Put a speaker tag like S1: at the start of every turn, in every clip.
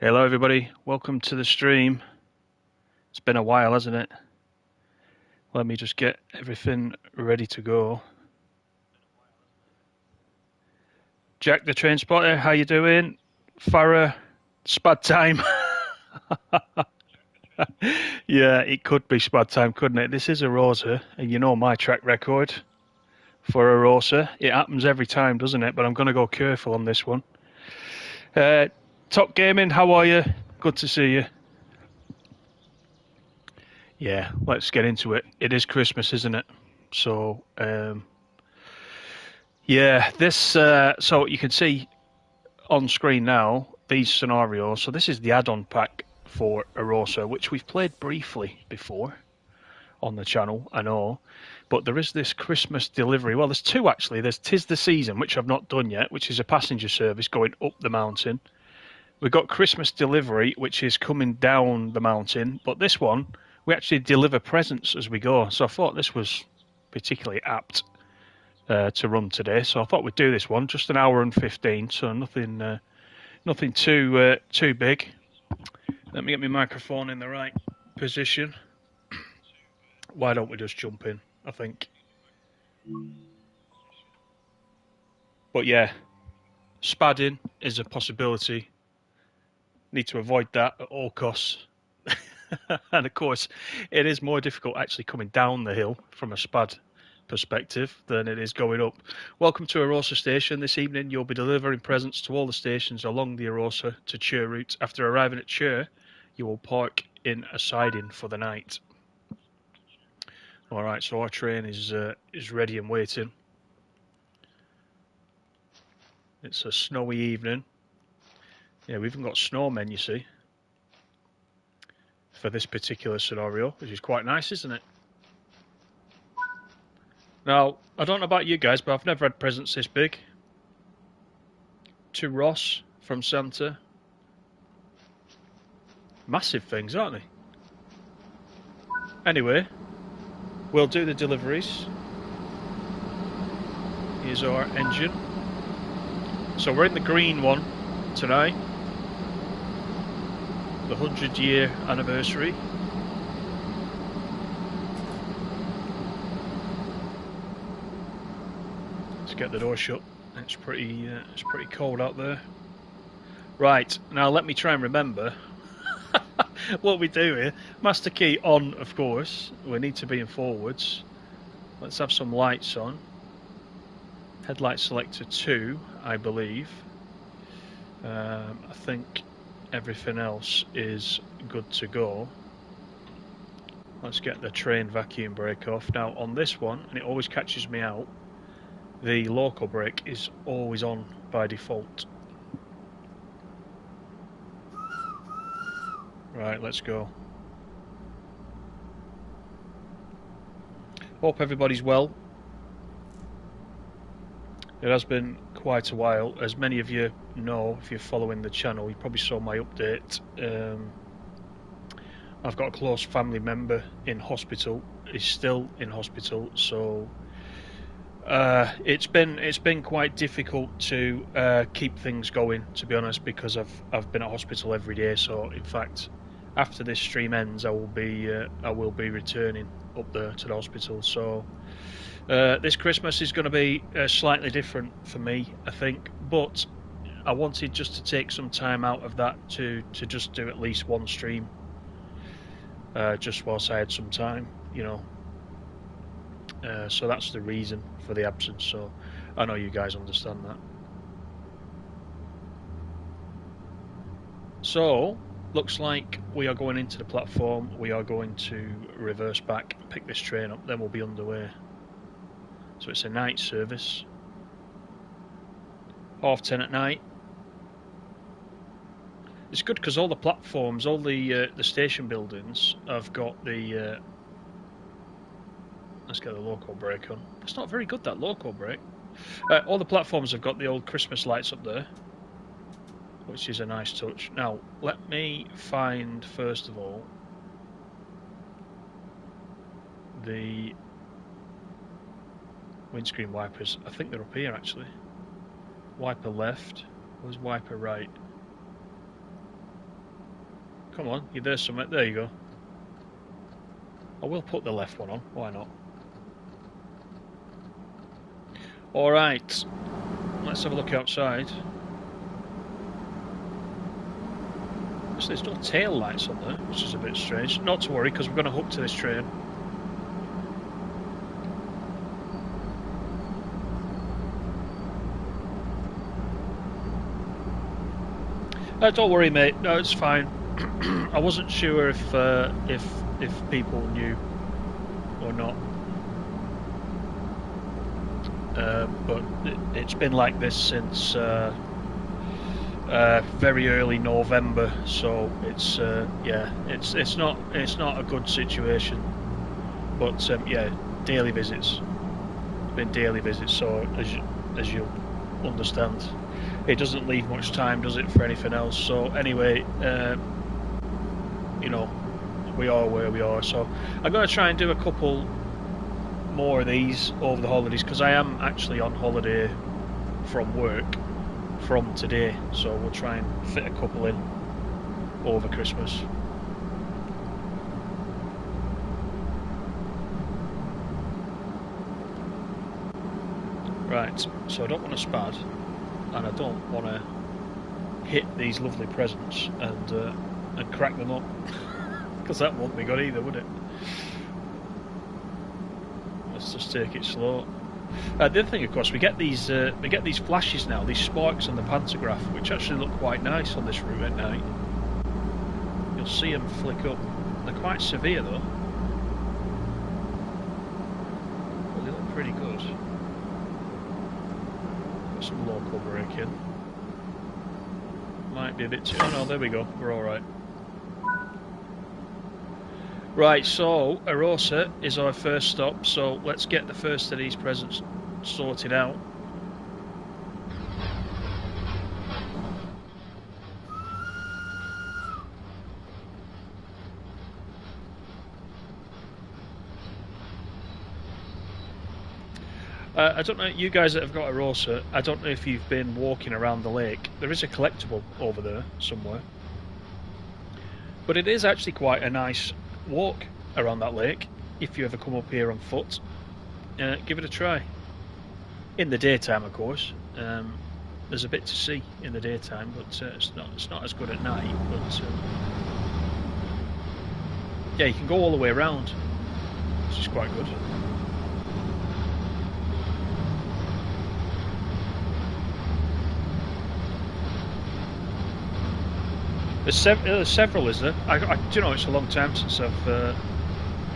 S1: Hello everybody, welcome to the stream. It's been a while, hasn't it? Let me just get everything ready to go. Jack the Train Spotter, how you doing? Farah, Spad Time. Yeah, it could be Spad Time, couldn't it? This is Arosa, and you know my track record for Arosa. It happens every time, doesn't it? But I'm going to go careful on this one. Top Gaming, how are you? Good to see you. Yeah, let's get into it. It is Christmas, isn't it? So, yeah, this, so you can see on screen now these scenarios. So this is the add-on pack for Arosa, which we've played briefly before on the channel, I know. But there is this Christmas delivery. Well, there's two actually. There's Tis the Season, which I've not done yet, which is a passenger service going up the mountain. We've got Christmas Delivery, which is coming down the mountain. But this one, we actually deliver presents as we go. So I thought this was particularly apt to run today. So I thought we'd do this one, just an hour and 15. So nothing too big. Let me get my microphone in the right position. Why don't we just jump in, I think. But yeah, spadding is a possibility. Need to avoid that at all costs. And of course, it is more difficult actually coming down the hill from a spad perspective than it is going up. Welcome to Arosa Station. This evening you'll be delivering presents to all the stations along the Arosa to Chur route. After arriving at Chur, you will park in a siding for the night. Alright, so our train is ready and waiting. It's a snowy evening. Yeah, we've even got snowmen, you see, for this particular scenario, which is quite nice, isn't it? Now, I don't know about you guys, but I've never had presents this big. To Ross from Santa. Massive things, aren't they? Anyway, we'll do the deliveries. Here's our engine. So we're in the green one tonight. The 100-year anniversary. Let's get the door shut. It's pretty cold out there. Right, now let me try and remember what we do here. Master key on, of course. We need to be in forwards. Let's have some lights on. Headlight selector 2, I believe. I think everything else is good to go. Let's get the train vacuum brake off. Now on this one, and it always catches me out, the local brake is always on by default. Right, let's go. Hope everybody's well. It has been quite a while. As many of you know, if you're following the channel, you probably saw my update. I've got a close family member in hospital. He's still in hospital, so it's been quite difficult to keep things going, to be honest, because I've been at hospital every day. So in fact, after this stream ends, I will be returning up there to the hospital. So this Christmas is going to be slightly different for me, I think. But I wanted just to take some time out of that to just do at least one stream, just whilst I had some time, you know. So that's the reason for the absence. So I know you guys understand that. So looks like we are going into the platform. We are going to reverse back, pick this train up, then we'll be underway. So it's a night service, 10:30 at night. It's good because all the platforms, all the station buildings have got the. Let's get the local brake on. It's not very good, that local brake. All the platforms have got the old Christmas lights up there, which is a nice touch. Now, let me find, first of all, the windscreen wipers. I think they're up here, actually. Wiper left. Where's wiper right? Come on, there's something. There you go. I will put the left one on. Why not? All right. Let's have a look outside. So there's no tail lights on there, which is a bit strange. Not to worry, because we're going to hook to this train. Don't worry, mate. No, it's fine. I wasn't sure if people knew or not, but it's been like this since very early November. So it's yeah, it's not a good situation. But yeah, daily visits. It's been daily visits. So as you'll understand, it doesn't leave much time, does it, for anything else? So anyway, you know, we are where we are. So I'm going to try and do a couple more of these over the holidays, because I am actually on holiday from work from today. So we'll try and fit a couple in over Christmas. Right, so I don't want to spad, and I don't want to hit these lovely presents and crack them up, because that won't be good either, would it? Let's just take it slow. The other thing, of course, we get these flashes now, these sparks on the pantograph, which actually look quite nice on this route at night. You'll see them flick up. They're quite severe though, but they look pretty good. Got some local braking. Might be a bit too... Oh no, there we go, we're alright. Right, so Arosa is our first stop, so let's get the first of these presents sorted out. I don't know, you guys that have got Arosa, I don't know if you've been walking around the lake. There is a collectible over there somewhere. But it is actually quite a nice walk around that lake if you ever come up here on foot. Give it a try. In the daytime, of course. There's a bit to see in the daytime, but it's not as good at night. But yeah, you can go all the way around, which is quite good. There's several, is there? Do you know, it's a long time since I've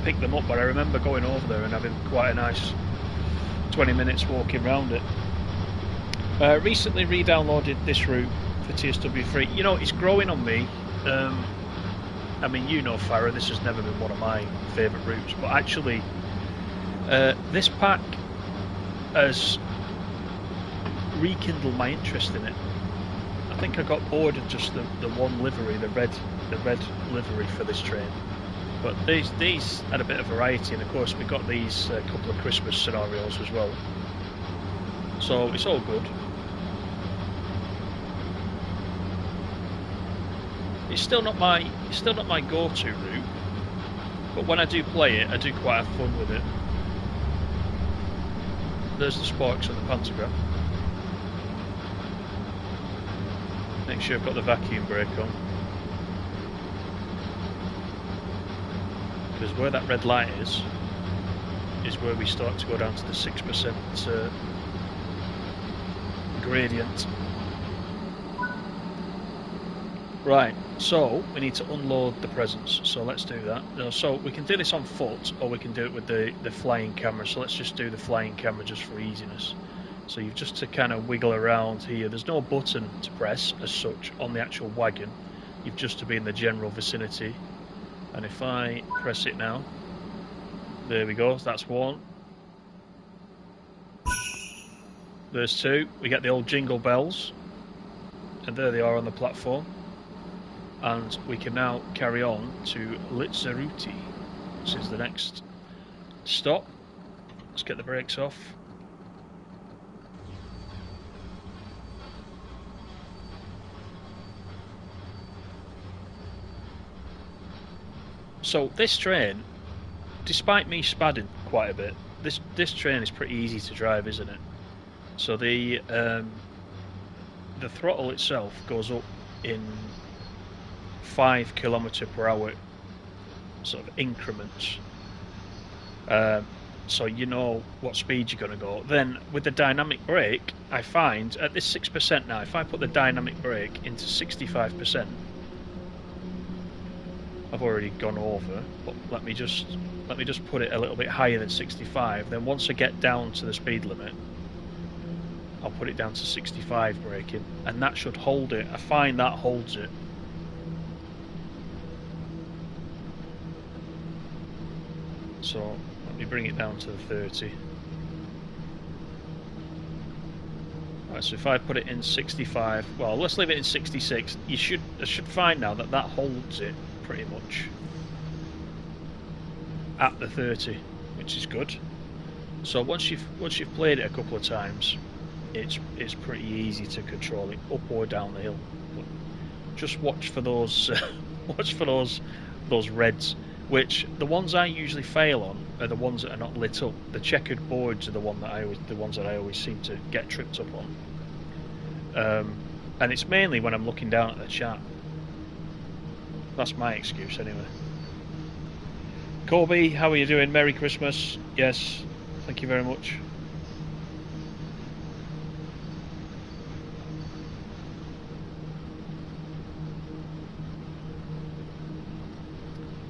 S1: picked them up, but I remember going over there and having quite a nice 20 minutes walking around it. Recently re-downloaded this route for TSW3. You know, it's growing on me. I mean, you know, Farah, this has never been one of my favourite routes, but actually this pack has rekindled my interest in it. I think I got bored of just the one livery, the red livery for this train. But these had a bit of variety, and of course we got these couple of Christmas scenarios as well. So it's all good. It's still not my go-to route, but when I do play it, I do quite have fun with it. There's the sparks on the pantograph. Make sure I've got the vacuum brake on, because where that red light is where we start to go down to the 6% gradient. Right, so we need to unload the presents, so let's do that. So we can do this on foot, or we can do it with the flying camera, so let's just do the flying camera just for easiness. So you've just to kind of wiggle around here. There's no button to press as such on the actual wagon. You've just to be in the general vicinity. And if I press it now, there we go, that's one. There's two. We get the old jingle bells. And there they are on the platform. And we can now carry on to Litzaruti, which is the next stop. Let's get the brakes off. So this train, despite me spadding quite a bit, this train is pretty easy to drive, isn't it? So the throttle itself goes up in 5 km/h sort of increments. So you know what speed you're going to go. Then with the dynamic brake, I find at this 6% now, if I put the dynamic brake into 65%, I've already gone over, but let me just put it a little bit higher than 65. Then once I get down to the speed limit, I'll put it down to 65 braking, and that should hold it. I find that holds it. So let me bring it down to the 30. Right, so if I put it in 65, well, let's leave it in 66. I should find now that holds it pretty much at the 30, which is good. So once you've played it a couple of times, it's pretty easy to control it up or down the hill. But just watch for those those reds. Which the ones I usually fail on are the ones that are not lit up. The checkered boards are the ones that I always seem to get tripped up on. And it's mainly when I'm looking down at the chat. That's my excuse anyway. Corby, how are you doing? Merry Christmas. Yes, thank you very much.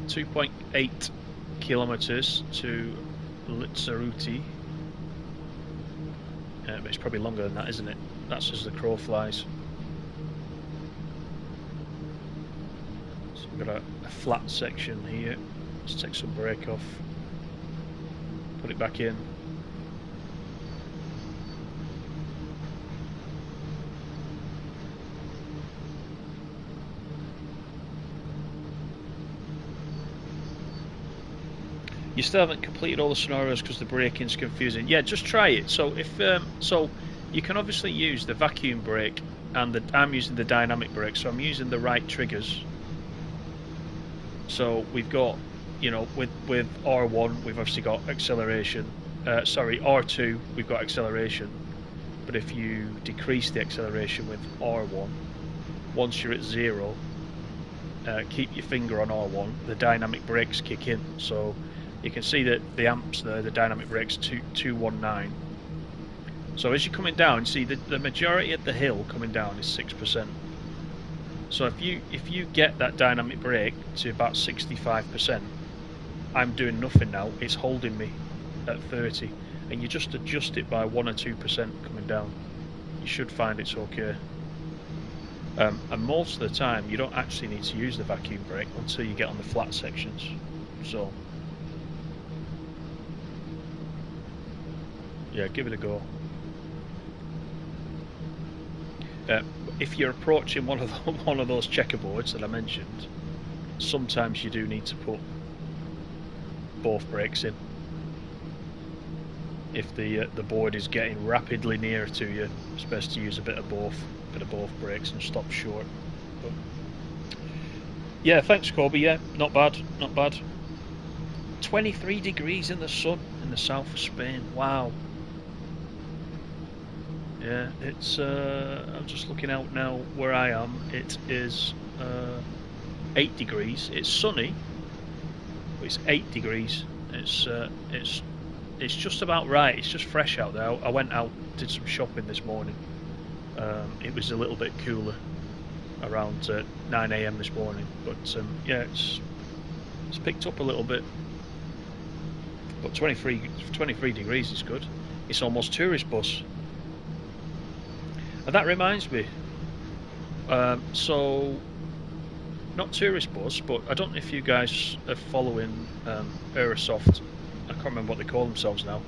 S1: .8 kilometers to Litsaruti. But it's probably longer than that, isn't it? That's as the crow flies. So we've got a flat section here. Let's take some brake off. Put it back in. You still haven't completed all the scenarios because the braking's confusing. Yeah, just try it. So if so, you can obviously use the vacuum brake, and I'm using the dynamic brake, so I'm using the right triggers. So we've got, you know, with R1 we've obviously got acceleration. Sorry, R2 we've got acceleration. But if you decrease the acceleration with R1, once you're at 0, keep your finger on R1. The dynamic brakes kick in. So you can see that the amps there, the dynamic brakes 219. So as you're coming down, see the majority of the hill coming down is 6%. So if you get that dynamic brake to about 65%, I'm doing nothing now. It's holding me at 30, and you just adjust it by 1 or 2% coming down. You should find it's okay. And most of the time, you don't actually need to use the vacuum brake until you get on the flat sections. So yeah, give it a go. If you're approaching one of those checkerboards that I mentioned, sometimes you do need to put both brakes in. If the board is getting rapidly nearer to you, it's best to use a bit of both brakes and stop short. But yeah, thanks Corby. Yeah, not bad, not bad. 23 degrees in the sun in the south of Spain. Wow. Yeah, it's. I'm just looking out now where I am. It is 8 degrees. It's sunny, but it's 8 degrees. It's just about right. It's just fresh out there. I went out, did some shopping this morning. It was a little bit cooler around 9 AM this morning, but yeah, it's picked up a little bit. But 23 degrees is good. It's almost tourist bus. And that reminds me, so not tourist bus, but I don't know if you guys are following Aerosoft. I can't remember what they call themselves now.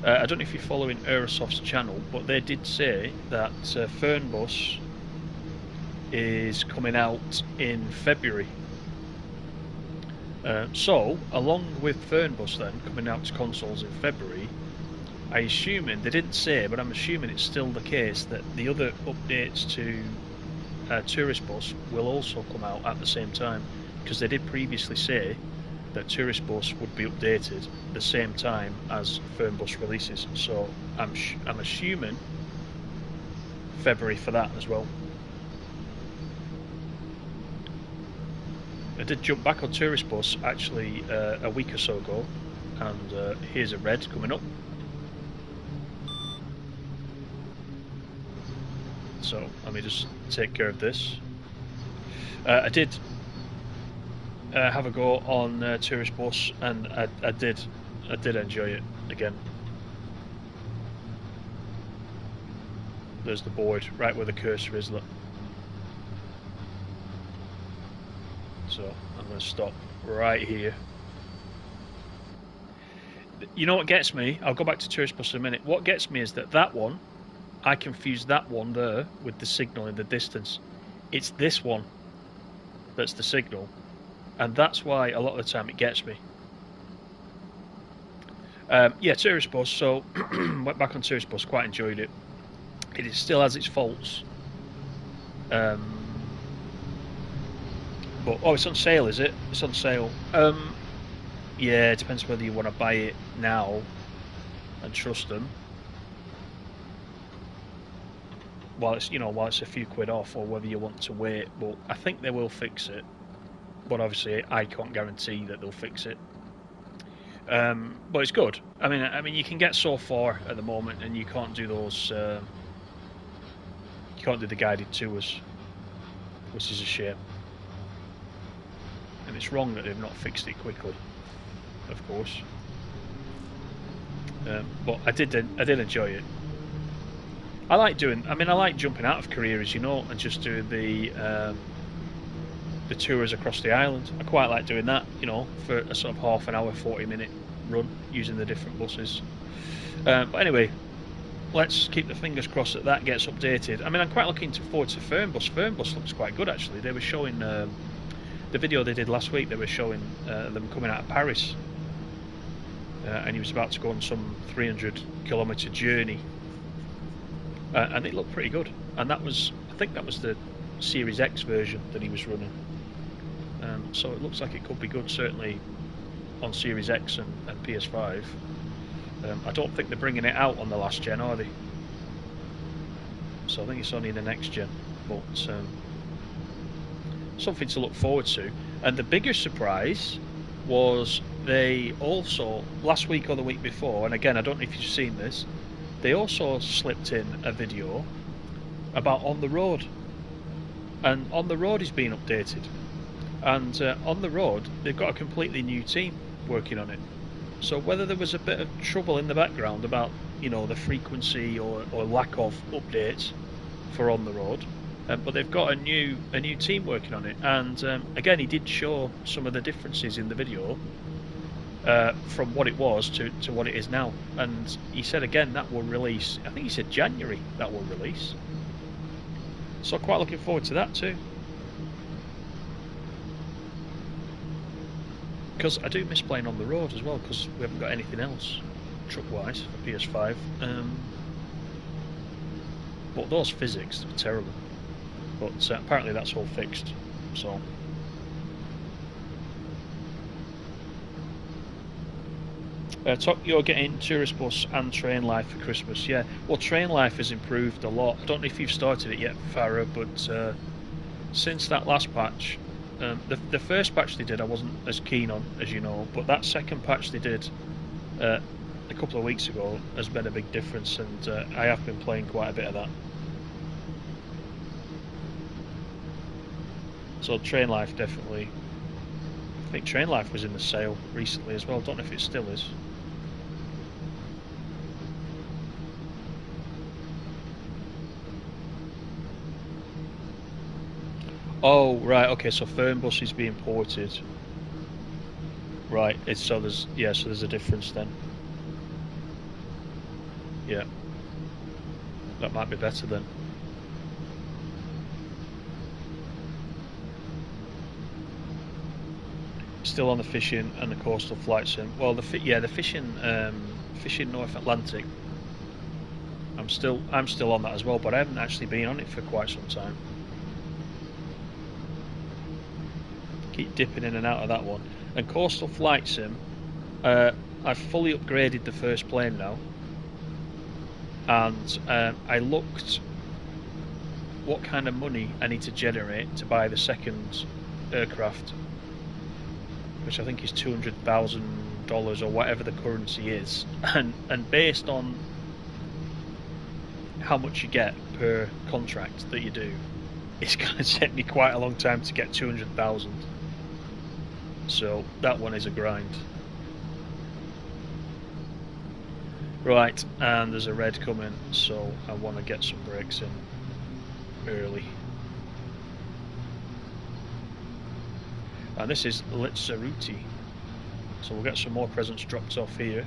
S1: I don't know if you're following Aerosoft's channel, but they did say that Fernbus is coming out in February. So, along with Fernbus then coming out to consoles in February, I assuming, they didn't say, but I'm assuming it's still the case that the other updates to Tourist Bus will also come out at the same time. because they did previously say that Tourist Bus would be updated the same time as Firm Bus releases. So I'm assuming February for that as well. I did jump back on Tourist Bus actually a week or so ago, and here's a red coming up. So let me just take care of this. I did have a go on Tourist Bus, and I did enjoy it again. There's the board right where the cursor is. Look. So I'm going to stop right here. You know what gets me? I'll go back to Tourist Bus in a minute. What gets me is that one, I confused that one there with the signal in the distance. It's this one that's the signal, and that's why a lot of the time it gets me. Yeah, Tourist Bus. So went back on Tourist Bus, quite enjoyed it. It still has its faults. But oh, it's on sale, is it? It's on sale. Yeah, it depends whether you want to buy it now and trust them, while it's a few quid off, or whether you want to wait. But I think they will fix it. But obviously, I can't guarantee that they'll fix it. But it's good. I mean, you can get so far at the moment, and you can't do those. You can't do the guided tours, which is a shame. And it's wrong that they've not fixed it quickly, of course. But I did enjoy it. I like jumping out of Korea, as you know, and just doing the tours across the island. I quite like doing that, you know, for a sort of half an hour, 40-minute run using the different buses. But anyway, let's keep the fingers crossed that gets updated. I mean, I'm quite looking forward to Firm Bus. Firm Bus looks quite good, actually. They were showing the video they did last week. They were showing them coming out of Paris, and he was about to go on some 300-kilometre journey, and it looked pretty good. And I think that was the Series X version that he was running. So it looks like it could be good, certainly on Series X and PS5. I don't think they're bringing it out on the last gen, are they? So I think it's only the next gen, but something to look forward to. And the bigger surprise was they also, last week or the week before, and again, I don't know if you've seen this, they also slipped in a video about On the Road. And On the Road is being updated. And On the Road, they've got a completely new team working on it. So whether there was a bit of trouble in the background about, you know, the frequency or lack of updates for On the Road, but they've got a new team working on it. And again, he did show some of the differences in the video from what it was to what it is now. And he said again that will release, I think he said January that will release. So quite looking forward to that too. Because I do miss playing On the Road as well, because we haven't got anything else truck-wise for PS5. But those physics are terrible. But apparently that's all fixed. So you're getting Tourist Bus and Train Life for Christmas. Yeah, well, Train Life has improved a lot. I don't know if you've started it yet, Farah, but since that last patch, the first patch they did I wasn't as keen on, as you know, but that second patch they did a couple of weeks ago has been a big difference, and I have been playing quite a bit of that. So Train Life definitely. I think Train Life was in the sale recently as well. Don't know if it still is. Oh right, okay. So Firm Bus is being ported. Right. So there's a difference then. Yeah. That might be better then. Still on the fishing and the coastal flight sim. Well, the fishing North Atlantic. I'm still on that as well, but I haven't actually been on it for quite some time. keep dipping in and out of that one. And Coastal Flight Sim, I've fully upgraded the first plane now, and I looked what kind of money I need to generate to buy the second aircraft, which I think is $200,000 or whatever the currency is, and based on how much you get per contract that you do, it's going to take me quite a long time to get 200,000. So that one is a grind. Right, and there's a red coming, so I want to get some brakes in early. And this is Litzaruti, so we'll get some more presents dropped off here.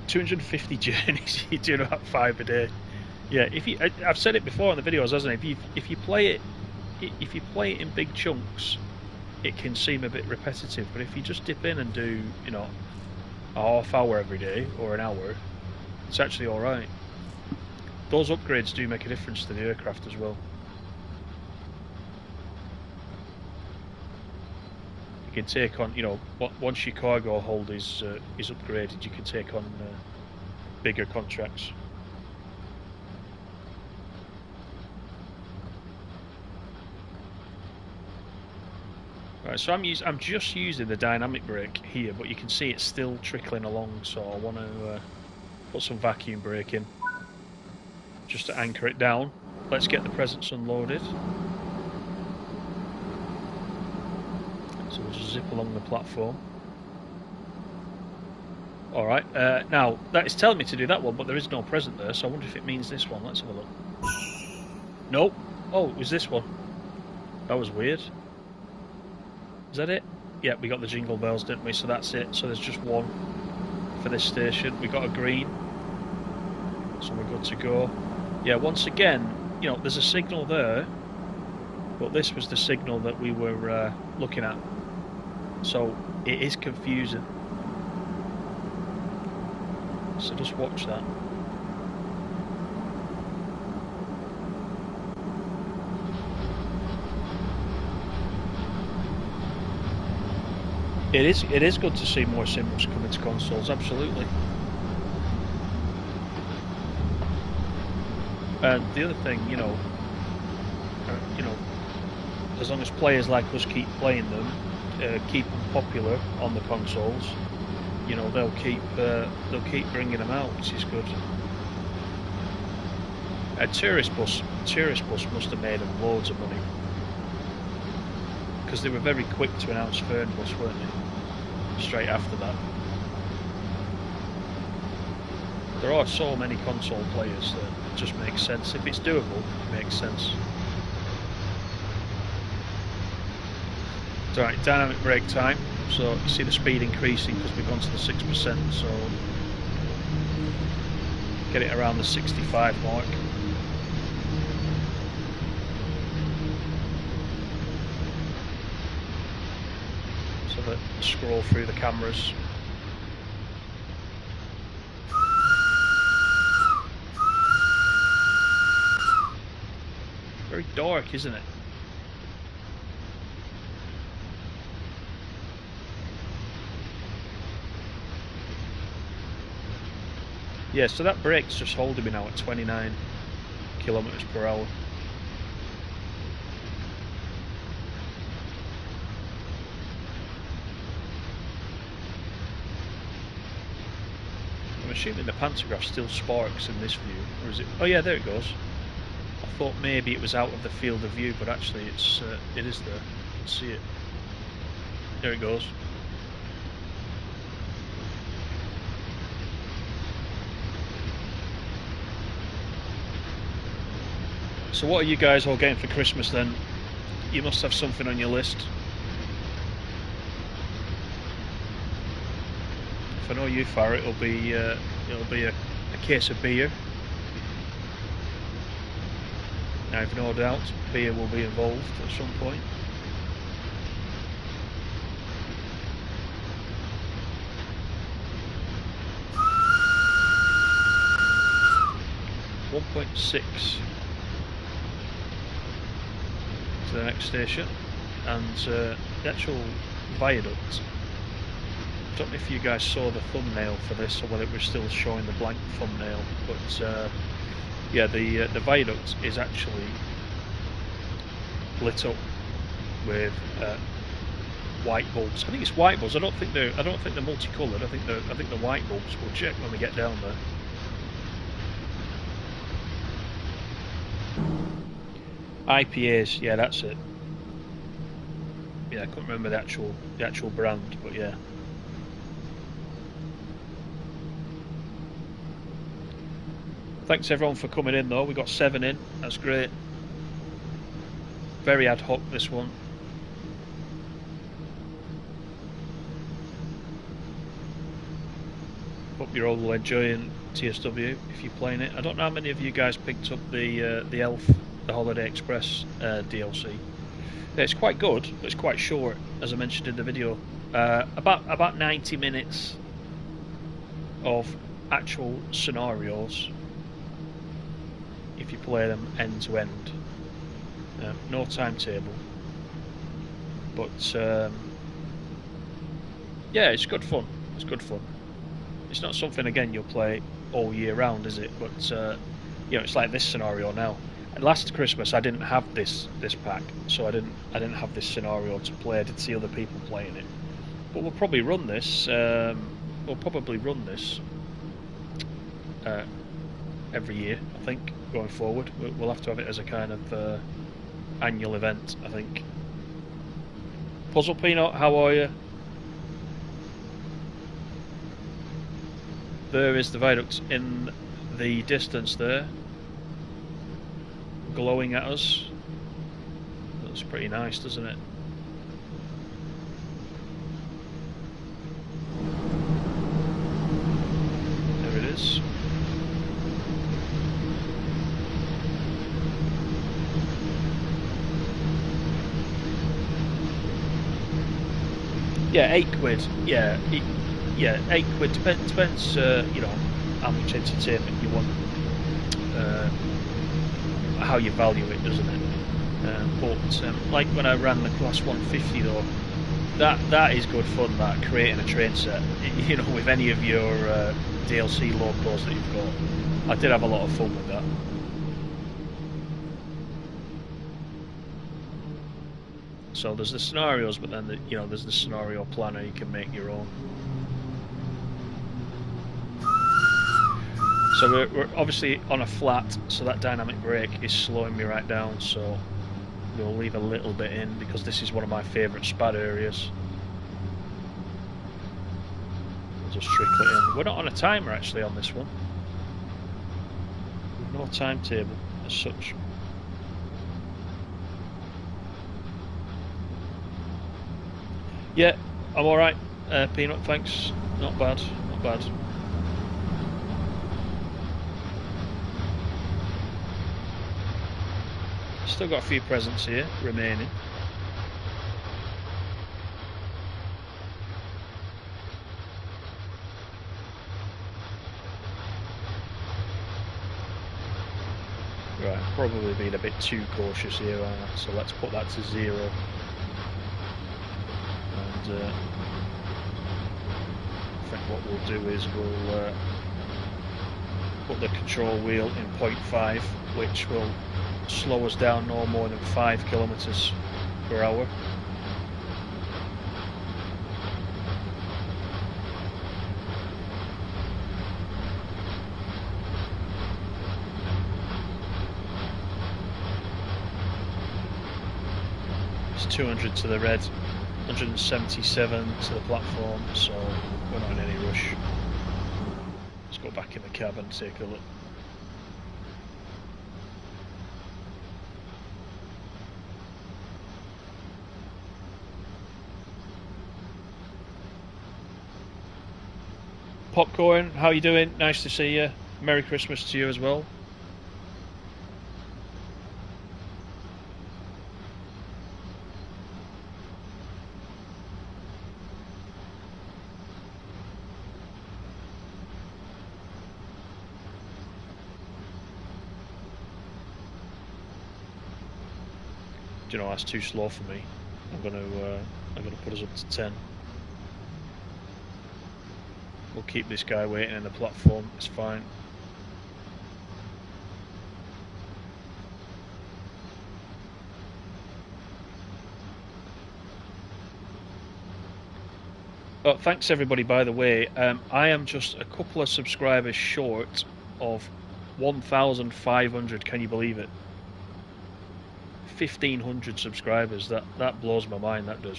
S1: $250 journeys, you're doing about 5 a day. Yeah, I've said it before in the videos, hasn't it? If you play it in big chunks, it can seem a bit repetitive. But if you just dip in and do, you know, a half hour every day or an hour, it's actually all right. Those upgrades do make a difference to the aircraft as well. You can take on, you know, once your cargo hold is upgraded, you can take on bigger contracts. Right, so I'm just using the dynamic brake here, but you can see it's still trickling along. So I want to put some vacuum brake in just to anchor it down. Let's get the presents unloaded. So we'll just zip along the platform. Alright, now that is telling me to do that one, but there is no present there, so I wonder if it means this one. Let's have a look. Nope. Oh, it was this one. That was weird. Is that it? Yeah, we got the jingle bells, didn't we? So that's it. So there's just one for this station. We got a green, so we're good to go. Yeah, once again, you know, there's a signal there, but this was the signal that we were looking at. So it is confusing. So just watch that. It is good to see more sims coming to consoles, absolutely. And the other thing, you know, as long as players like us keep playing them, keep them popular on the consoles, you know, they'll keep bringing them out, which is good. Tourist bus must have made them loads of money, because they were very quick to announce Fernbus, weren't they? Straight after that. There are so many console players that it just makes sense. If it's doable, it makes sense. Right, dynamic brake time. So you see the speed increasing because we've gone to the 6%, so get it around the 65 mark. So that scroll through the cameras. Very dark, isn't it? Yeah, so that brake's just holding me now at 29 kilometers per hour. I'm assuming the pantograph still sparks in this view, or is it? Oh yeah, there it goes. I thought maybe it was out of the field of view, but actually it is there. You can see it. There it goes. So what are you guys all getting for Christmas then? You must have something on your list. If I know you, Farah, it'll be a case of beer. I've no doubt beer will be involved at some point. 1.6 to the next station, and the actual viaduct. I don't know if you guys saw the thumbnail for this or whether it was still showing the blank thumbnail, but yeah, the viaduct is actually lit up with white bulbs. I think it's white bulbs. I don't think they're multicoloured. I think they're white bulbs. We'll check when we get down there. IPAs, yeah, that's it. Yeah, I couldn't remember the actual brand, but yeah. Thanks everyone for coming in though. We got 7 in. That's great. Very ad hoc this one. Hope you're all enjoying TSW if you're playing it. I don't know how many of you guys picked up the Elf, the Holiday Express DLC. Yeah, it's quite good, but it's quite short, as I mentioned in the video. About 90 minutes of actual scenarios if you play them end to end. No timetable, but yeah, it's good fun. It's good fun. It's not something again you'll play all year round, is it? But you know, it's like this scenario now. Last Christmas I didn't have this pack, so I didn't have this scenario to play. I did see other people playing it, but we'll probably run this. Every year, I think, going forward. We'll have to have it as a kind of annual event, I think. Puzzle Peanut, how are you? There is the viaduct in the distance there, glowing at us. Looks pretty nice, doesn't it? There it is. Yeah, £8. Yeah, yeah, £8. Depends, you know, how much entertainment you want, how you value it, doesn't it? But like when I ran the Class 150 though, that is good fun. That creating a train set, you know, with any of your DLC locos that you've got. I did have a lot of fun with that. So there's the scenarios, but then you know, there's the scenario planner. You can make your own. So we're obviously on a flat, so that dynamic brake is slowing me right down. So we'll leave a little bit in because this is one of my favourite spad areas. We'll just trickle it in. We're not on a timer actually on this one. No timetable as such. Yeah, I'm alright, Peanut, thanks. Not bad, not bad. Still got a few presents here remaining. Right, probably being a bit too cautious here, so let's put that to 0. And I think what we'll do is we'll put the control wheel in 0.5, which will slow us down no more than 5 kilometers per hour. It's 200 to the red, 177 to the platform, so we're not in any rush. Let's go back in the cab and take a look. Popcorn, how you doing? Nice to see you. Merry Christmas to you as well. you know, that's too slow for me. I'm gonna put us up to 10. We'll keep this guy waiting in the platform. It's fine. Oh, thanks everybody, by the way. I am just a couple of subscribers short of 1,500, can you believe it? 1,500 subscribers, that blows my mind, that does.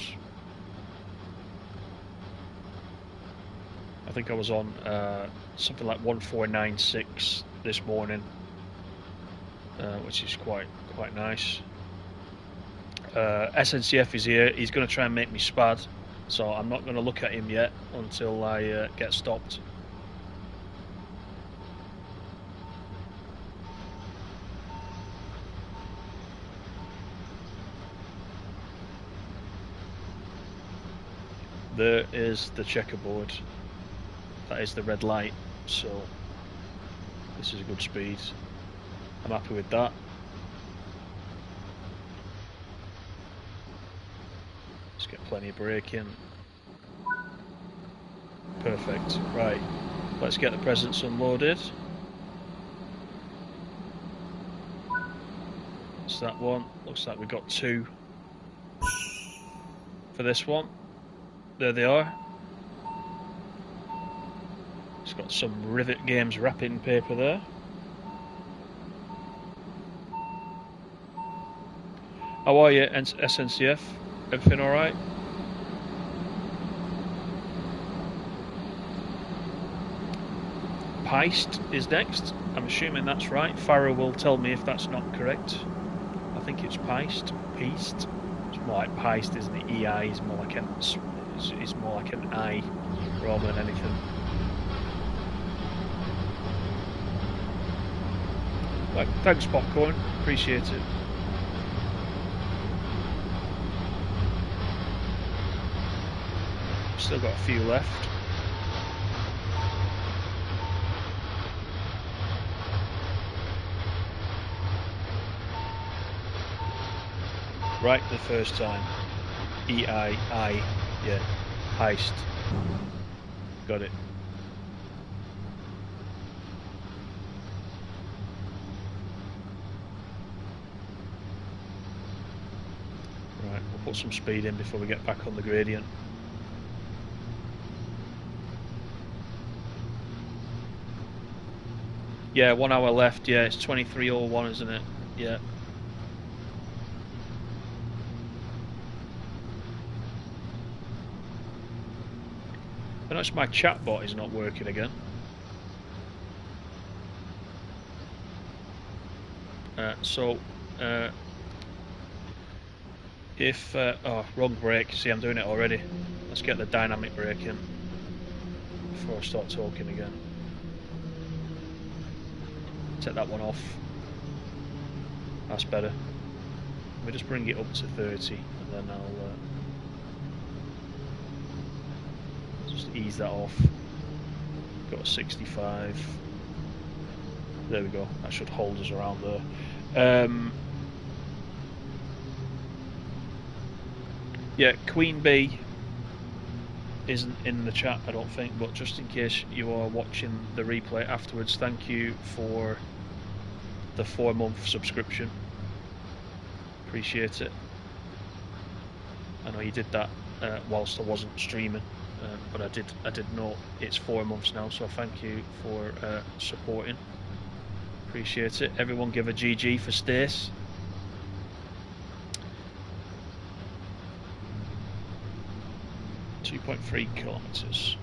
S1: I think I was on something like 1496 this morning, which is quite nice. SNCF is here. He's going to try and make me spad, so I'm not going to look at him yet until I get stopped. There is the checkerboard. That is the red light, so this is a good speed. I'm happy with that. Let's get plenty of braking. Perfect. Right, let's get the presents unloaded. It's that one. Looks like we've got 2 for this one. There they are. It's got some Rivet Games wrapping paper there. How are you, SNCF? Everything alright? Peist is next. I'm assuming that's right. Farrow will tell me if that's not correct. I think it's Peist. Peist. It's more like Peist, isn't it? EI is more like it's more like an I rather than anything. Right, thanks Popcorn, appreciate it. Still got a few left. Right the first time. EII, yeah, Heist. Got it. Right, we'll put some speed in before we get back on the gradient. Yeah, 1 hour left. Yeah, it's 23:01, isn't it? Yeah. I noticed my chat bot is not working again. If oh, wrong brake. See, I'm doing it already. Let's get the dynamic brake in before I start talking again. Take that one off. That's better. Let me just bring it up to 30 and then I'll just ease that off. Got a 65. There we go. That should hold us around there. Yeah, Queen Bee isn't in the chat, I don't think, but just in case you are watching the replay afterwards, thank you for the 4-month subscription. Appreciate it. I know you did that whilst I wasn't streaming, but I did know it's 4 months now, so thank you for supporting. Appreciate it. Everyone give a GG for Stace. .3 kilometers.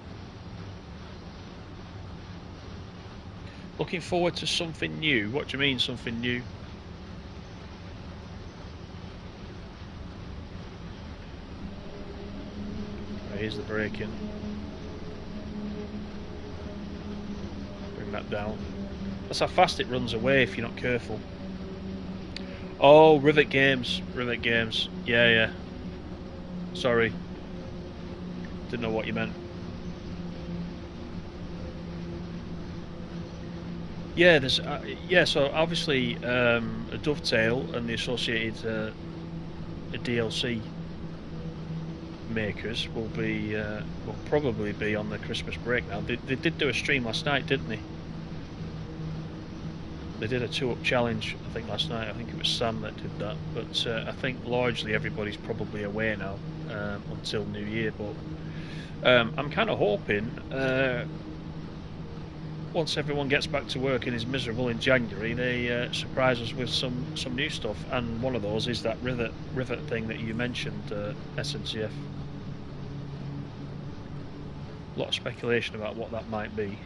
S1: Looking forward to something new. What do you mean something new? Right, here's the braking. Bring that down. That's how fast it runs away if you're not careful. Oh, Rivet Games. Rivet Games. Yeah, yeah. Sorry. Didn't know what you meant. Yeah, there's yeah. So obviously, a Dovetail and the associated DLC makers will probably be on the Christmas break now. They did do a stream last night, didn't they? They did a 2-up challenge, I think, last night. I think it was Sam that did that. But I think largely everybody's probably away now until New Year. But I'm kind of hoping once everyone gets back to work and is miserable in January, they surprise us with some new stuff. And one of those is that rivet thing that you mentioned, SNCF. A lot of speculation about what that might be.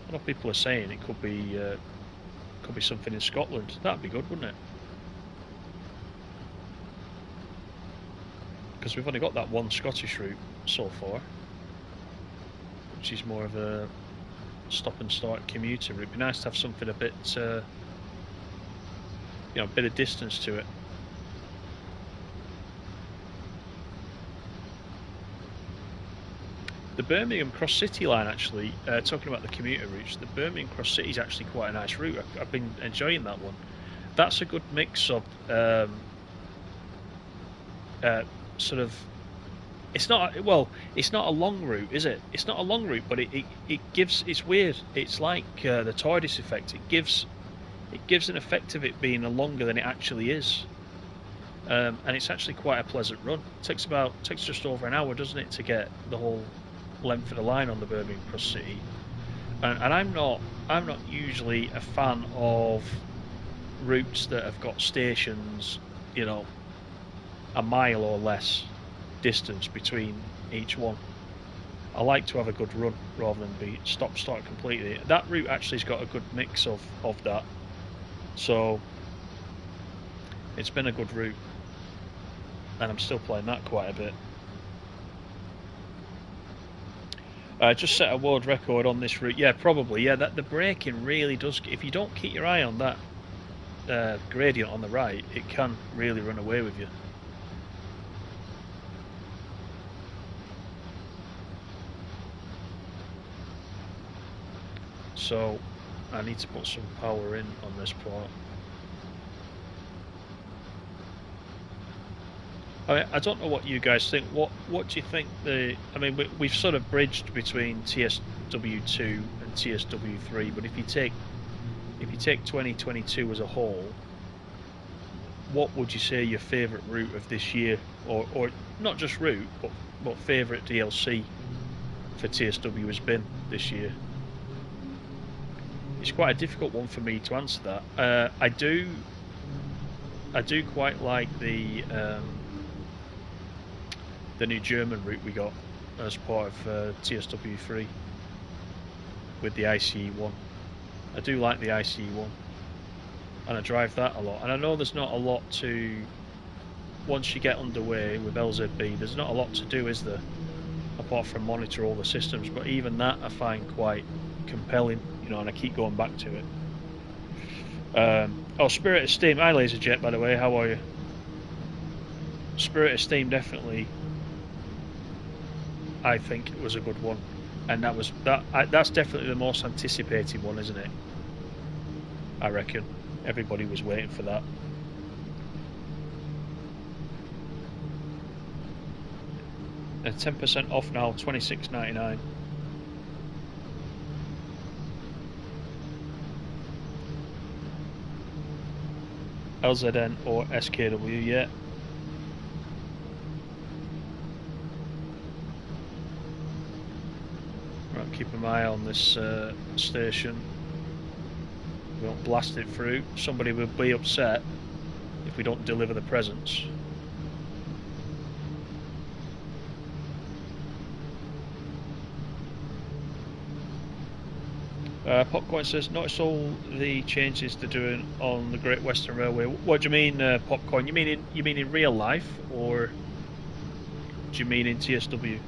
S1: A lot of people are saying it could be something in Scotland. That'd be good, wouldn't it? Because we've only got that one Scottish route so far, which is more of a stop and start commuter route. It'd be nice to have something a bit, a bit of distance to it. The Birmingham Cross City line, actually, talking about the commuter routes, the Birmingham Cross City is actually quite a nice route. I've been enjoying that one. That's a good mix of sort of. It's not a long route, is it? It's not a long route, but it gives. It's weird. It's like the TARDIS effect. It gives an effect of it being longer than it actually is. And it's actually quite a pleasant run. It takes just over an hour, doesn't it, to get the whole length of the line on the Birmingham Cross City, and I'm not usually a fan of routes that have got stations, a mile or less distance between each one. I like to have a good run rather than be stop-start completely. That route actually's got a good mix of that, so it's been a good route, and I'm still playing that quite a bit. Just set a world record on this route. Yeah, probably. Yeah, the braking really does. If you don't keep your eye on that gradient on the right, it can really run away with you. So I need to put some power in on this part. I don't know what you guys think. What do you think we've sort of bridged between TSW2 and TSW3, but if you take 2022 as a whole, what would you say your favourite route of this year, or not just route, but favourite DLC for TSW has been this year? It's quite a difficult one for me to answer that. I do quite like the new German route we got as part of TSW3 with the ICE1. I do like the ICE1, and I drive that a lot. And I know there's not a lot to, once you get underway with LZB, there's not a lot to do, is there? Apart from monitor all the systems, but even that I find quite compelling, and I keep going back to it. Spirit of Steam. Hi Laserjet, by the way, how are you? Spirit of Steam, definitely. I think it was a good one, and that's definitely the most anticipated one, isn't it? I reckon everybody was waiting for that. And 10% off now, $26.99. LZN or SKW, yeah. Right, keep an eye on this station. We won't blast it through. Somebody will be upset if we don't deliver the presents. Popcorn says, notice all the changes they're doing on the Great Western Railway. What do you mean, Popcorn? You mean in real life, or do you mean in TSW?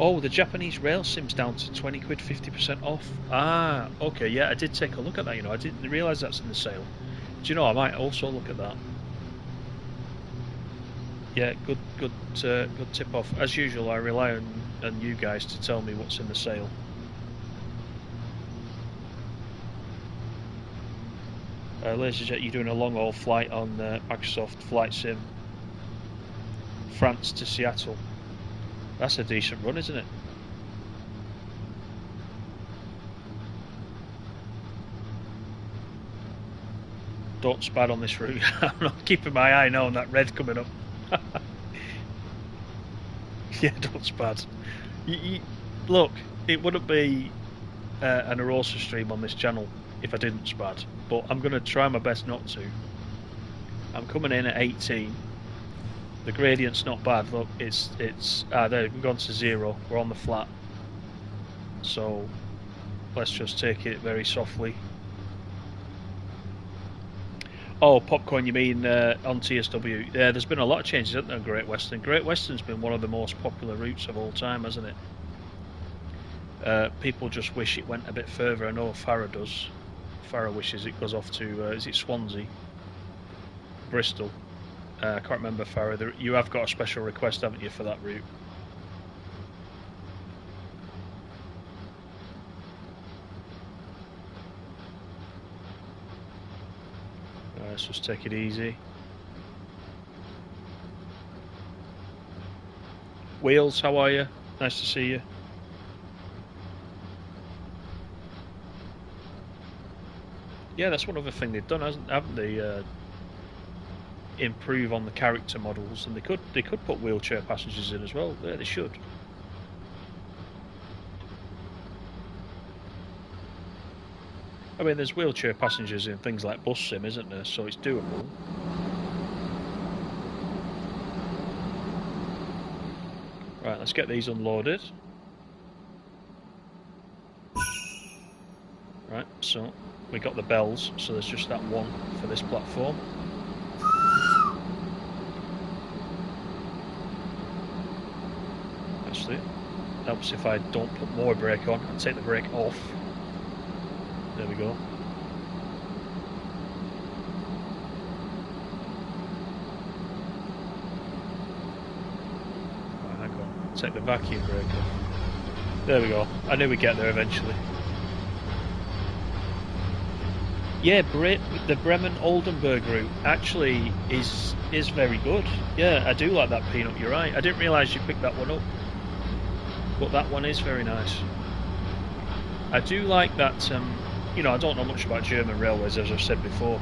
S1: Oh, the Japanese rail sim's down to 20 quid, 50% off. Ah, okay, yeah, I did take a look at that, I didn't realise that's in the sale. Do you know, I might also look at that. Yeah, good tip off. As usual, I rely on you guys to tell me what's in the sale. LaserJet, you're doing a long haul flight on Microsoft Flight Sim, France to Seattle. That's a decent run, isn't it? Don't spad on this route. I'm not keeping my eye now on that red coming up. Yeah, don't spad. Look, it wouldn't be an Arosa stream on this channel if I didn't spad, but I'm going to try my best not to. I'm coming in at 18. The gradient's not bad. Look, it's there. We've gone to 0. We're on the flat. So let's just take it very softly. Oh, Popcorn, you mean on TSW? Yeah, there's been a lot of changes, hasn't there, on Great Western? Great Western's been one of the most popular routes of all time, hasn't it? People just wish it went a bit further. I know Farah does. Farah wishes it goes off to, is it Swansea? Bristol. I can't remember, Farah. You have got a special request, haven't you, for that route? Let's just take it easy. Wheels, how are you? Nice to see you. Yeah, that's one other thing they've done, haven't they? Improve on the character models, and they could put wheelchair passengers in as well. Yeah, they should. I mean, there's wheelchair passengers in things like Bus Sim, isn't there? So it's doable. Right, let's get these unloaded. Right, so we got the bells, so there's just that one for this platform. Actually, helps if I don't put more brake on and take the brake off. There we go. Right, hang on. Take the vacuum brake off. There we go. I knew we'd get there eventually. Yeah, the Bremen-Oldenburg route actually is very good. Yeah, I do like that, Peanut, you're right. I didn't realise you picked that one up. But that one is very nice. I do like that, you know, I don't know much about German railways, as I've said before,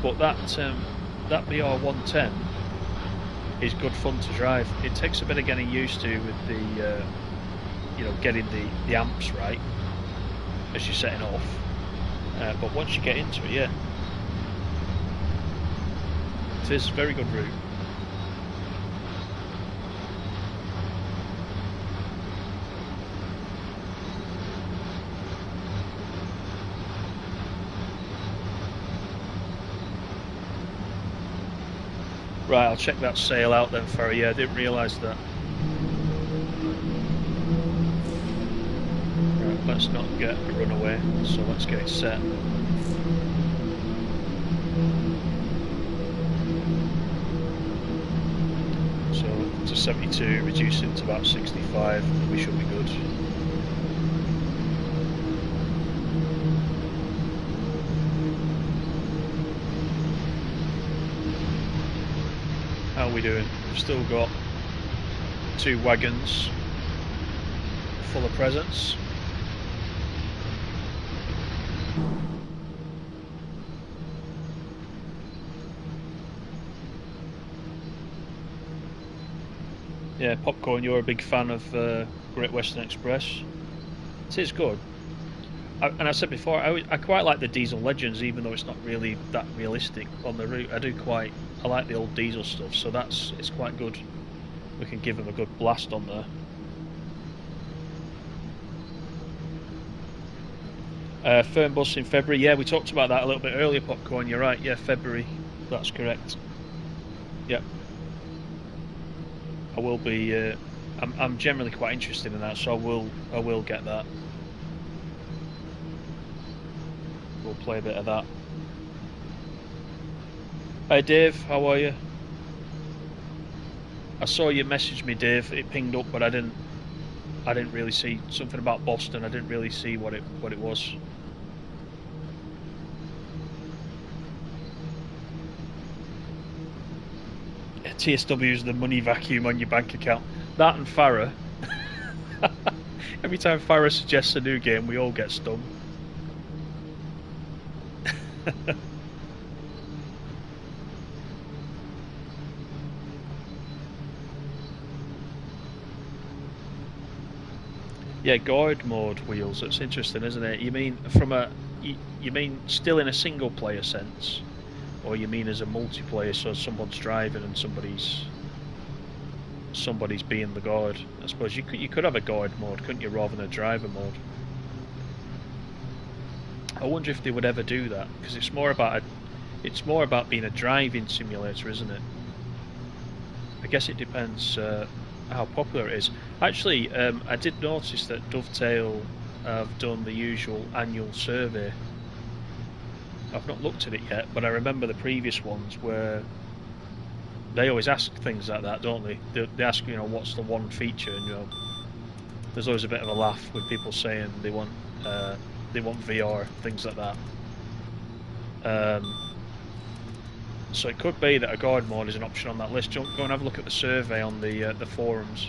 S1: but that BR110 is good fun to drive. It takes a bit of getting used to with the, you know, getting the amps right as you're setting off. But once you get into it, yeah, it is a very good route. Right, I'll check that sail out then, Ferry. Yeah, I didn't realise that. Right, let's not get a runaway, so let's get it set. So to 72, reducing to about 65, we should be good. How are we doing? We've still got 2 wagons full of presents. Yeah, Popcorn, you're a big fan of Great Western Express. It is good. And I said before, I quite like the Diesel Legends, even though it's not really that realistic on the route. I like the old diesel stuff, so it's quite good. We can give them a good blast on there. Firm bus in February. Yeah, we talked about that a little bit earlier, Popcorn. You're right. Yeah, February. That's correct. Yep. I will be. I'm generally quite interested in that, so I will get that. We'll play a bit of that. Hi Dave, how are you? I saw you message me, Dave. It pinged up, but I didn't really see something about Boston. I didn't really see what it was. TSW is the money vacuum on your bank account. That and Farah. Every time Farah suggests a new game, we all get stung. Yeah, guard mode wheels. That's interesting, isn't it? You mean you mean still in a single player sense, or you mean as a multiplayer? So someone's driving and somebody's being the guard. I suppose you could have a guard mode, couldn't you, rather than a driver mode? I wonder if they would ever do that, because it's more about being a driving simulator, isn't it? I guess it depends how popular it is. Actually, I did notice that Dovetail have done the usual annual survey. I've not looked at it yet, but I remember the previous ones where they always ask things like that, don't they? They ask, you know, what's the one feature, and you know, there's always a bit of a laugh with people saying they want VR, things like that. So it could be that a guard mode is an option on that list. Go and have a look at the survey on the forums,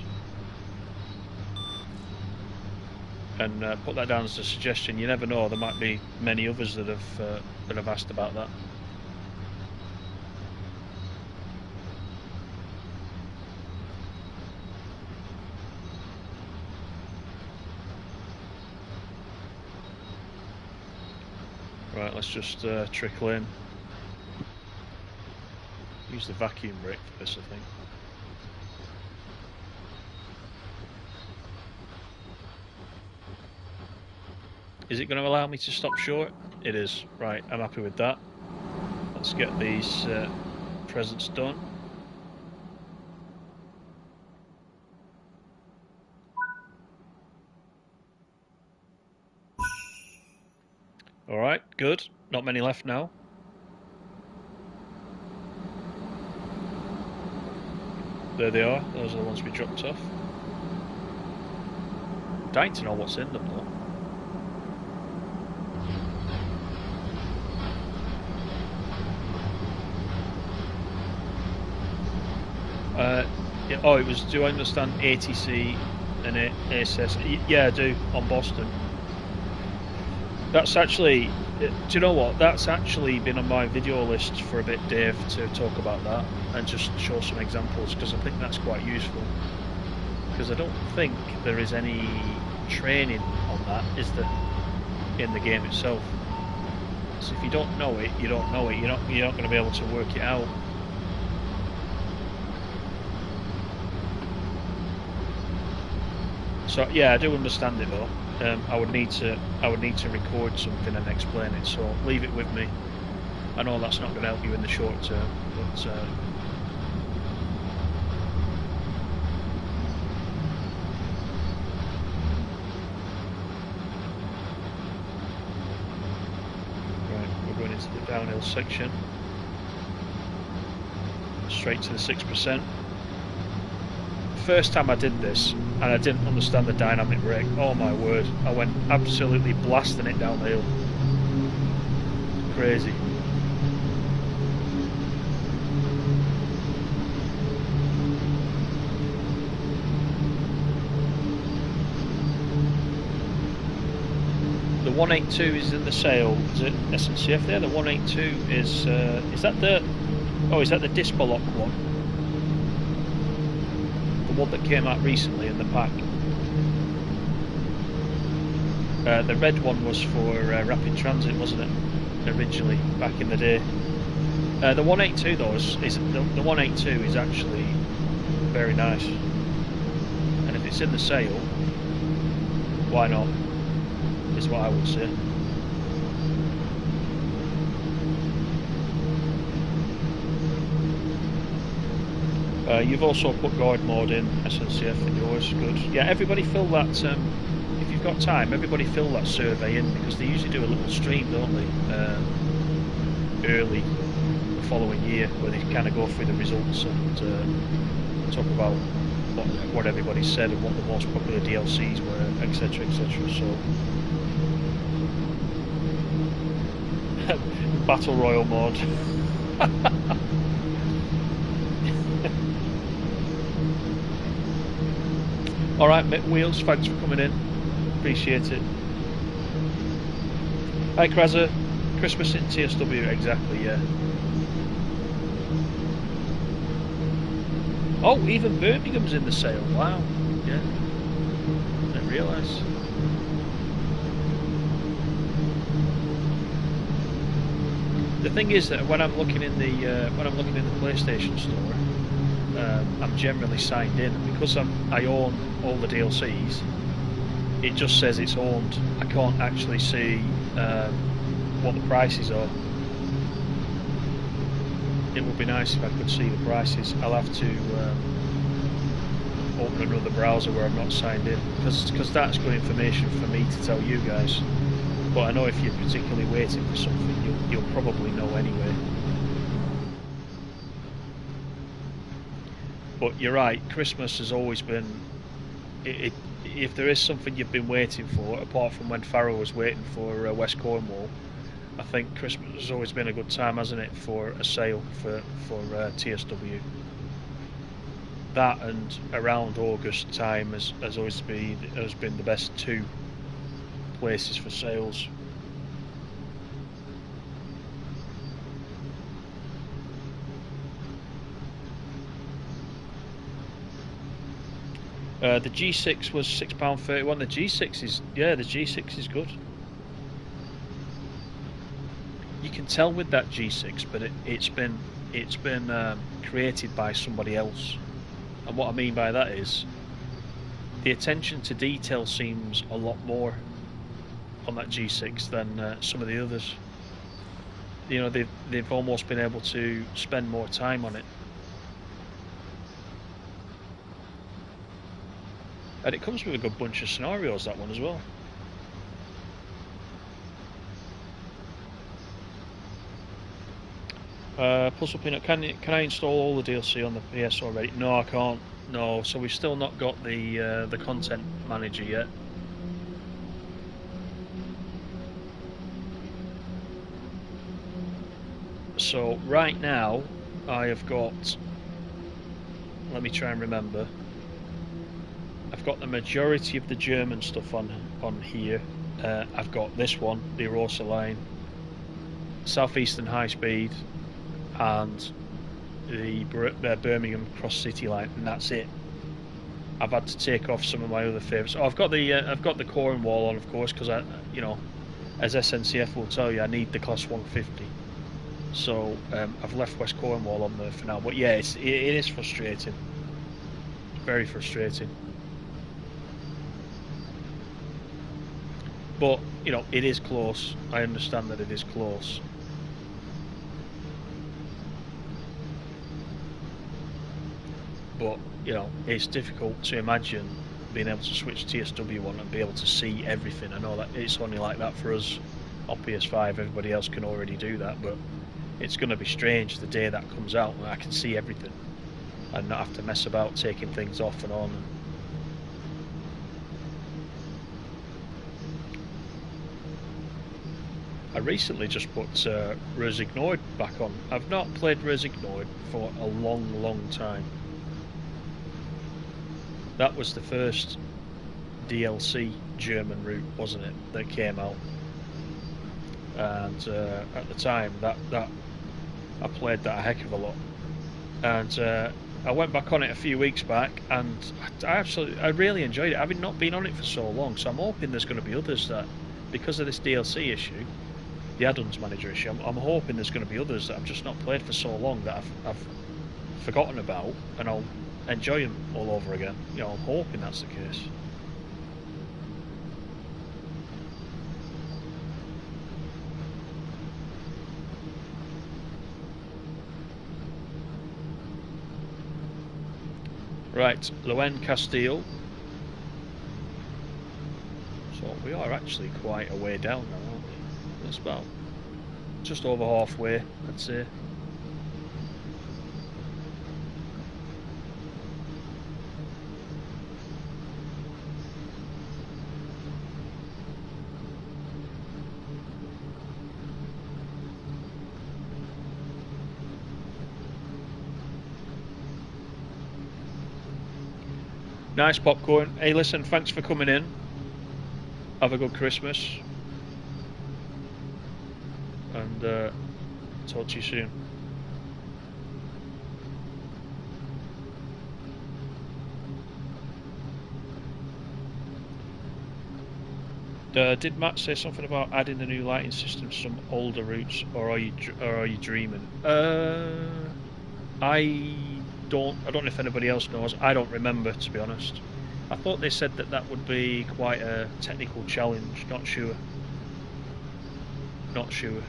S1: and put that down as a suggestion. You never know; there might be many others that have asked about that. Right, let's just trickle in. Use the vacuum brake for this, I think. Is it going to allow me to stop short? It is. Right, I'm happy with that. Let's get these presents done. Alright, good. Not many left now. There they are. Those are the ones we dropped off. I'm dying to know what's in them, though. Yeah, oh, it was, do I understand ATC and ASS? Yeah, I do, on Boston. That's actually, do you know what? That's actually been on my video list for a bit, Dave, to talk about that and just show some examples, because I think that's quite useful. Because I don't think there is any training on that, is there, in the game itself? So if you don't know it, you don't know it. You're not going to be able to work it out. So yeah, I do understand it though. I would need to record something and explain it. So leave it with me. I know that's not going to help you in the short term, but right, we're going into the downhill section. Straight to the 6%. First time I did this and I didn't understand the dynamic brake, oh my word, I went absolutely blasting it down the hill. Crazy. The 182 is in the sale. Is it SNCF there? The 182 is that the, oh, is that the Dispolock one? One that came out recently in the pack. The red one was for rapid transit, wasn't it? Originally, back in the day. The 182 though is the 182 is actually very nice, and if it's in the sale, why not? Is what I would say. You've also put guard mode in SNCF in yours, good. Yeah, everybody fill that, if you've got time, everybody fill that survey in, because they usually do a little stream, don't they, early the following year, where they kind of go through the results and talk about what everybody said and what the most popular DLCs were, etc., etc. So, Battle Royale mod. Alright, Mick Wheels, thanks for coming in. Appreciate it. Hi, Kraza. Christmas in TSW, exactly, yeah. Oh, even Birmingham's in the sale. Wow. Yeah. I didn't realise. The thing is that when I'm looking in the PlayStation Store, I'm generally signed in, and because I own all the DLCs, it just says it's owned. I can't actually see what the prices are. It would be nice if I could see the prices. I'll have to open another browser where I'm not signed in, because that's good information for me to tell you guys. But I know if you're particularly waiting for something, you'll probably know anyway. But you're right, Christmas has always been... if there is something you've been waiting for, apart from when Farrow was waiting for West Cornwall, I think Christmas has always been a good time, hasn't it, for a sale for TSW. That and around August time has always been the best two places for sales. The G6 was £6.31. The G6 is the G6 is good. You can tell with that G6, but it's been created by somebody else. And what I mean by that is the attention to detail seems a lot more on that G6 than some of the others. You know, they've almost been able to spend more time on it. And it comes with a good bunch of scenarios, that one as well. Puzzle Peanut, can I install all the DLC on the PS already? No, I can't. No, so we've still not got the content manager yet. So right now, I have got. Let me try and remember. I've got the majority of the German stuff on here. I've got this one, the Arosaline, Southeastern High Speed, and the Birmingham Cross City line, and that's it. I've had to take off some of my other favourites. Oh, I've got the Cornwall on, of course, because as SNCF will tell you, I need the Class 150. So I've left West Cornwall on there for now. But yeah, it is frustrating. Very frustrating. But it is close. I understand that it is close. But it's difficult to imagine being able to switch TSW on and be able to see everything. I know that it's only like that for us on PS5. Everybody else can already do that, but it's going to be strange the day that comes out when I can see everything and not have to mess about taking things off and on. I recently just put Resignoid back on. I've not played Resignoid for a long time. That was the first DLC German route, wasn't it, that came out? And at the time, that I played that a heck of a lot. And I went back on it a few weeks back, and I really enjoyed it. Having not been on it for so long, so I'm hoping there's going to be others that, because of this DLC issue, the add-ons manager issue, I'm hoping there's going to be others that I've just not played for so long that I've forgotten about, and I'll enjoy them all over again. I'm hoping that's the case. Right, Loen Castile. So we are actually quite a way down now, aren't we? That's about just over halfway, I'd say. Nice popcorn. Hey, listen, thanks for coming in. Have a good Christmas. And talk to you soon. Did Matt say something about adding the new lighting system to some older routes, or are you dreaming? I don't know if anybody else knows. I don't remember, to be honest. I thought they said that would be quite a technical challenge. Not sure. Not sure.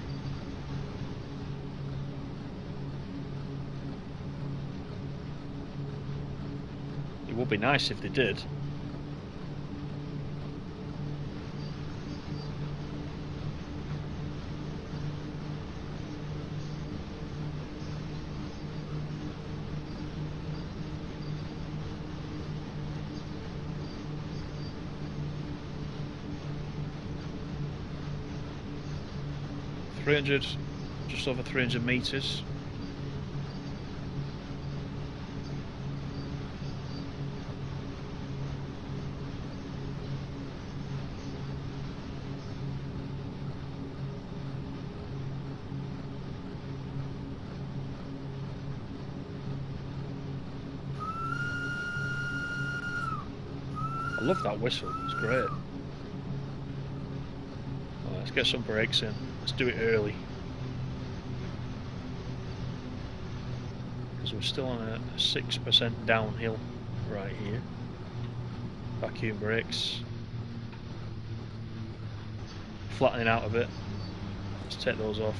S1: It would be nice if they did. Just over 300 meters. I love that whistle, it's great. Oh, let's get some brakes in. Let's do it early. Because we're still on a 6% downhill right here. Vacuum brakes. Flattening out a bit. Let's take those off.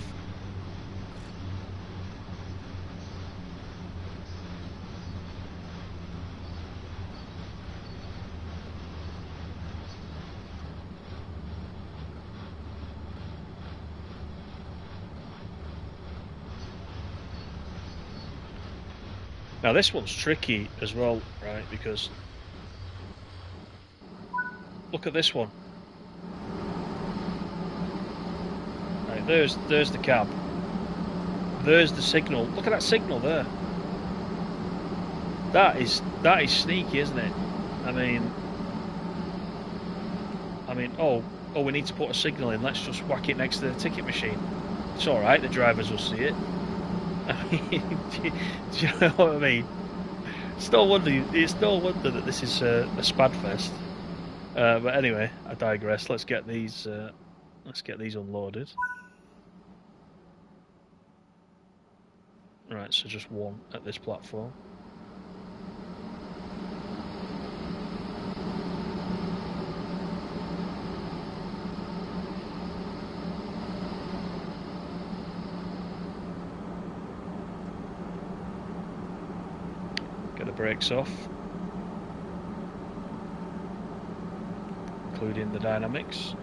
S1: Now this one's tricky as well, right? Because look at this one. Right, there's the cab. There's the signal. Look at that signal there. That is sneaky, isn't it? I mean, oh, we need to put a signal in. Let's just whack it next to the ticket machine. It's all right. The drivers will see it. I mean, do you know what I mean? It's no wonder that this is a Spadfest. But anyway, I digress. Let's get these unloaded. Right, so just one at this platform. Get the brakes off, including the dynamics.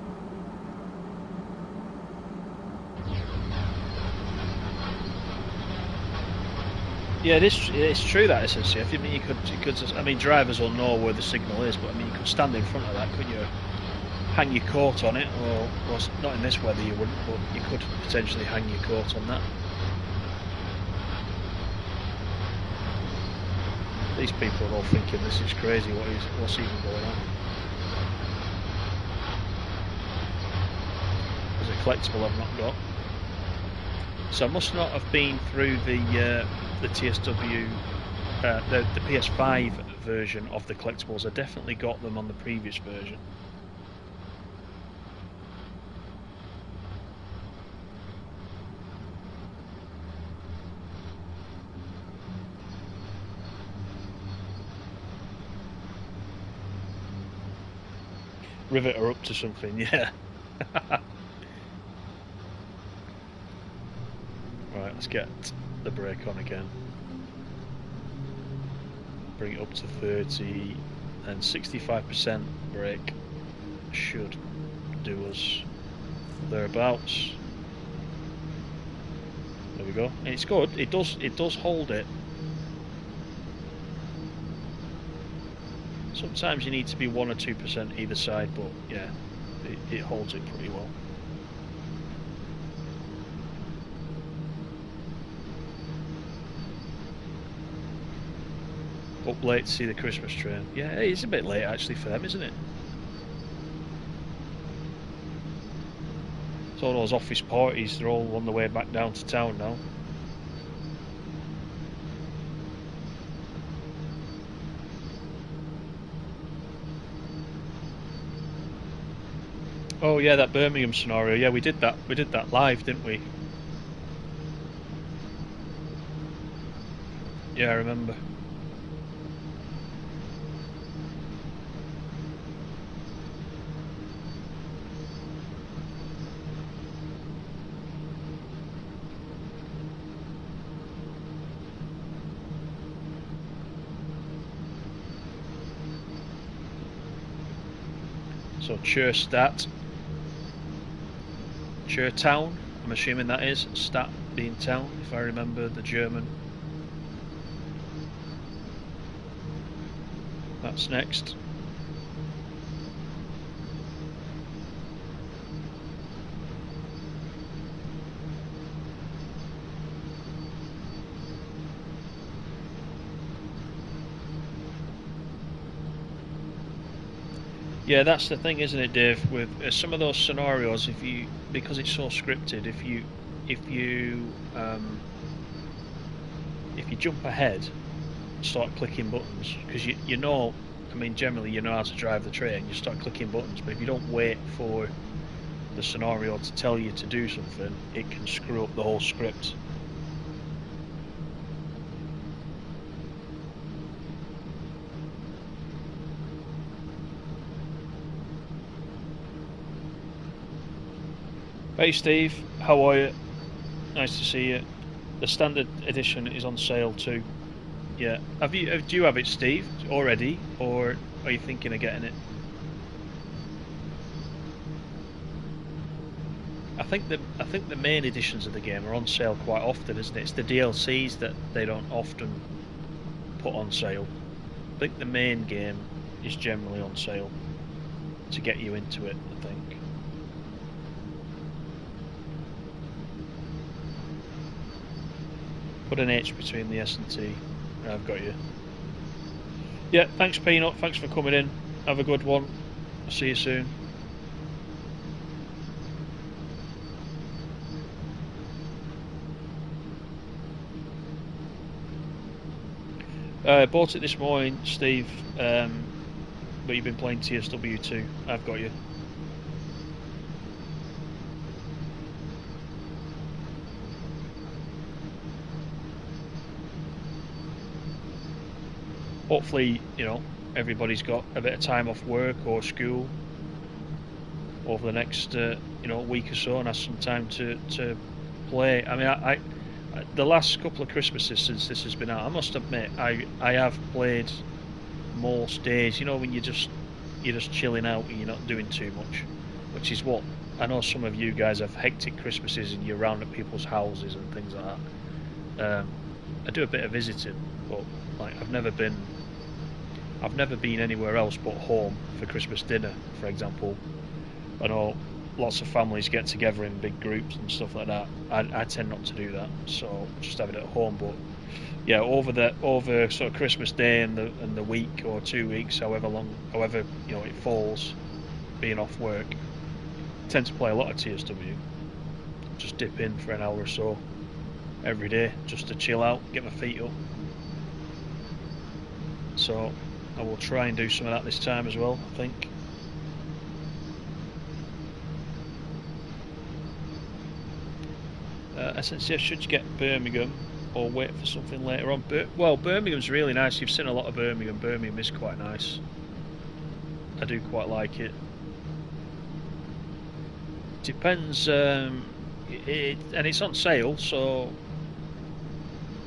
S1: Yeah, it's true that SNCF. I mean, you could. I mean, drivers will know where the signal is, but I mean, you could stand in front of that, couldn't you? Hang your coat on it, or not in this weather you wouldn't, but you could potentially hang your coat on that. These people are all thinking this is crazy. What's even going on? There's a collectible I've not got, so I must not have been through the TSW, the PS5 version of the collectibles. I definitely got them on the previous version. Rivet her up to something, yeah. Right, let's get the brake on again. Bring it up to 30, and 65% brake should do us thereabouts. There we go. And it's good. It does hold it. Sometimes you need to be 1 or 2% either side, but yeah, it holds it pretty well. Up late to see the Christmas train. Yeah, it's a bit late actually for them, isn't it? It's all those office parties, they're all on the way back down to town now. Oh yeah, that Birmingham scenario. Yeah, we did that. We did that live, didn't we? Yeah, I remember. So Stat, Town. I'm assuming that is Stat being town, if I remember the German. That's next. Yeah, that's the thing, isn't it, Dave? With some of those scenarios, because it's so scripted, if you jump ahead, start clicking buttons, because you know, I mean, generally you know how to drive the train. You start clicking buttons, but if you don't wait for the scenario to tell you to do something, it can screw up the whole script. Hey Steve, how are you? Nice to see you. The standard edition is on sale too. Yeah. Do you have it, Steve, already, or are you thinking of getting it? I think the main editions of the game are on sale quite often, isn't it? It's the DLCs that they don't often put on sale. I think the main game is generally on sale to get you into it, I think. Put an H between the S and T. I've got you. Yeah, thanks Peanut, thanks for coming in. Have a good one. I'll see you soon. Bought it this morning, Steve, but you've been playing TSW2. I've got you. Hopefully, everybody's got a bit of time off work or school over the next, week or so, and has some time to play. I mean, I the last couple of Christmases since this has been out, I must admit, I have played most days. When you're just chilling out and you're not doing too much, which is what I know some of you guys have hectic Christmases and you're round at people's houses and things like that. I do a bit of visiting, but I've never been anywhere else but home for Christmas dinner, for example. I know lots of families get together in big groups and stuff like that. I tend not to do that, so just have it at home. But yeah, over sort of Christmas Day and the week or 2 weeks, however it falls, being off work, I tend to play a lot of TSW. Just dip in for an hour or so every day, just to chill out, get my feet up. So I will try and do some of that this time as well, I think. SNCF, should you get Birmingham or wait for something later on? Well, Birmingham's really nice. You've seen a lot of Birmingham. Birmingham is quite nice. I do quite like it. Depends, and it's on sale, so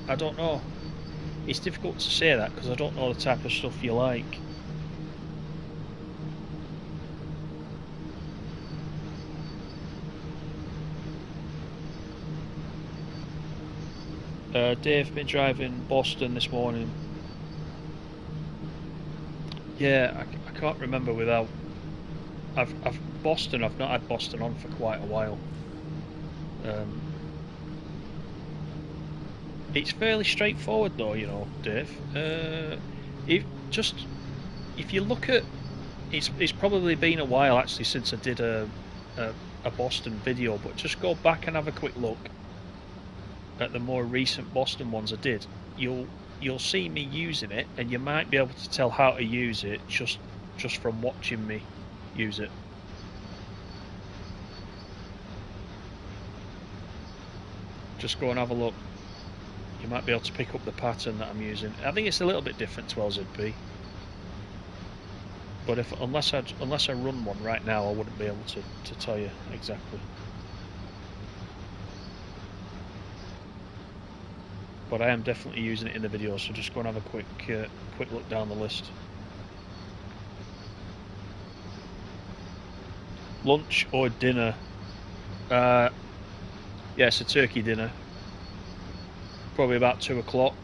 S1: I don't know. It's difficult to say that because I don't know the type of stuff you like. Dave been driving Boston this morning. Yeah, I can't remember without. I've Boston. I've not had Boston on for quite a while. It's fairly straightforward though, Dave. if you look at, it's probably been a while actually since I did a Boston video, but just go back and have a quick look at the more recent Boston ones I did. You'll see me using it, and you might be able to tell how to use it just from watching me use it. Just go and have a look. You might be able to pick up the pattern that I'm using. I think it's a little bit different to LZP, but unless I run one right now, I wouldn't be able to tell you exactly. But I am definitely using it in the video, so just go and have a quick look down the list. Lunch or dinner? Yeah, it's a turkey dinner. Probably about 2 o'clock.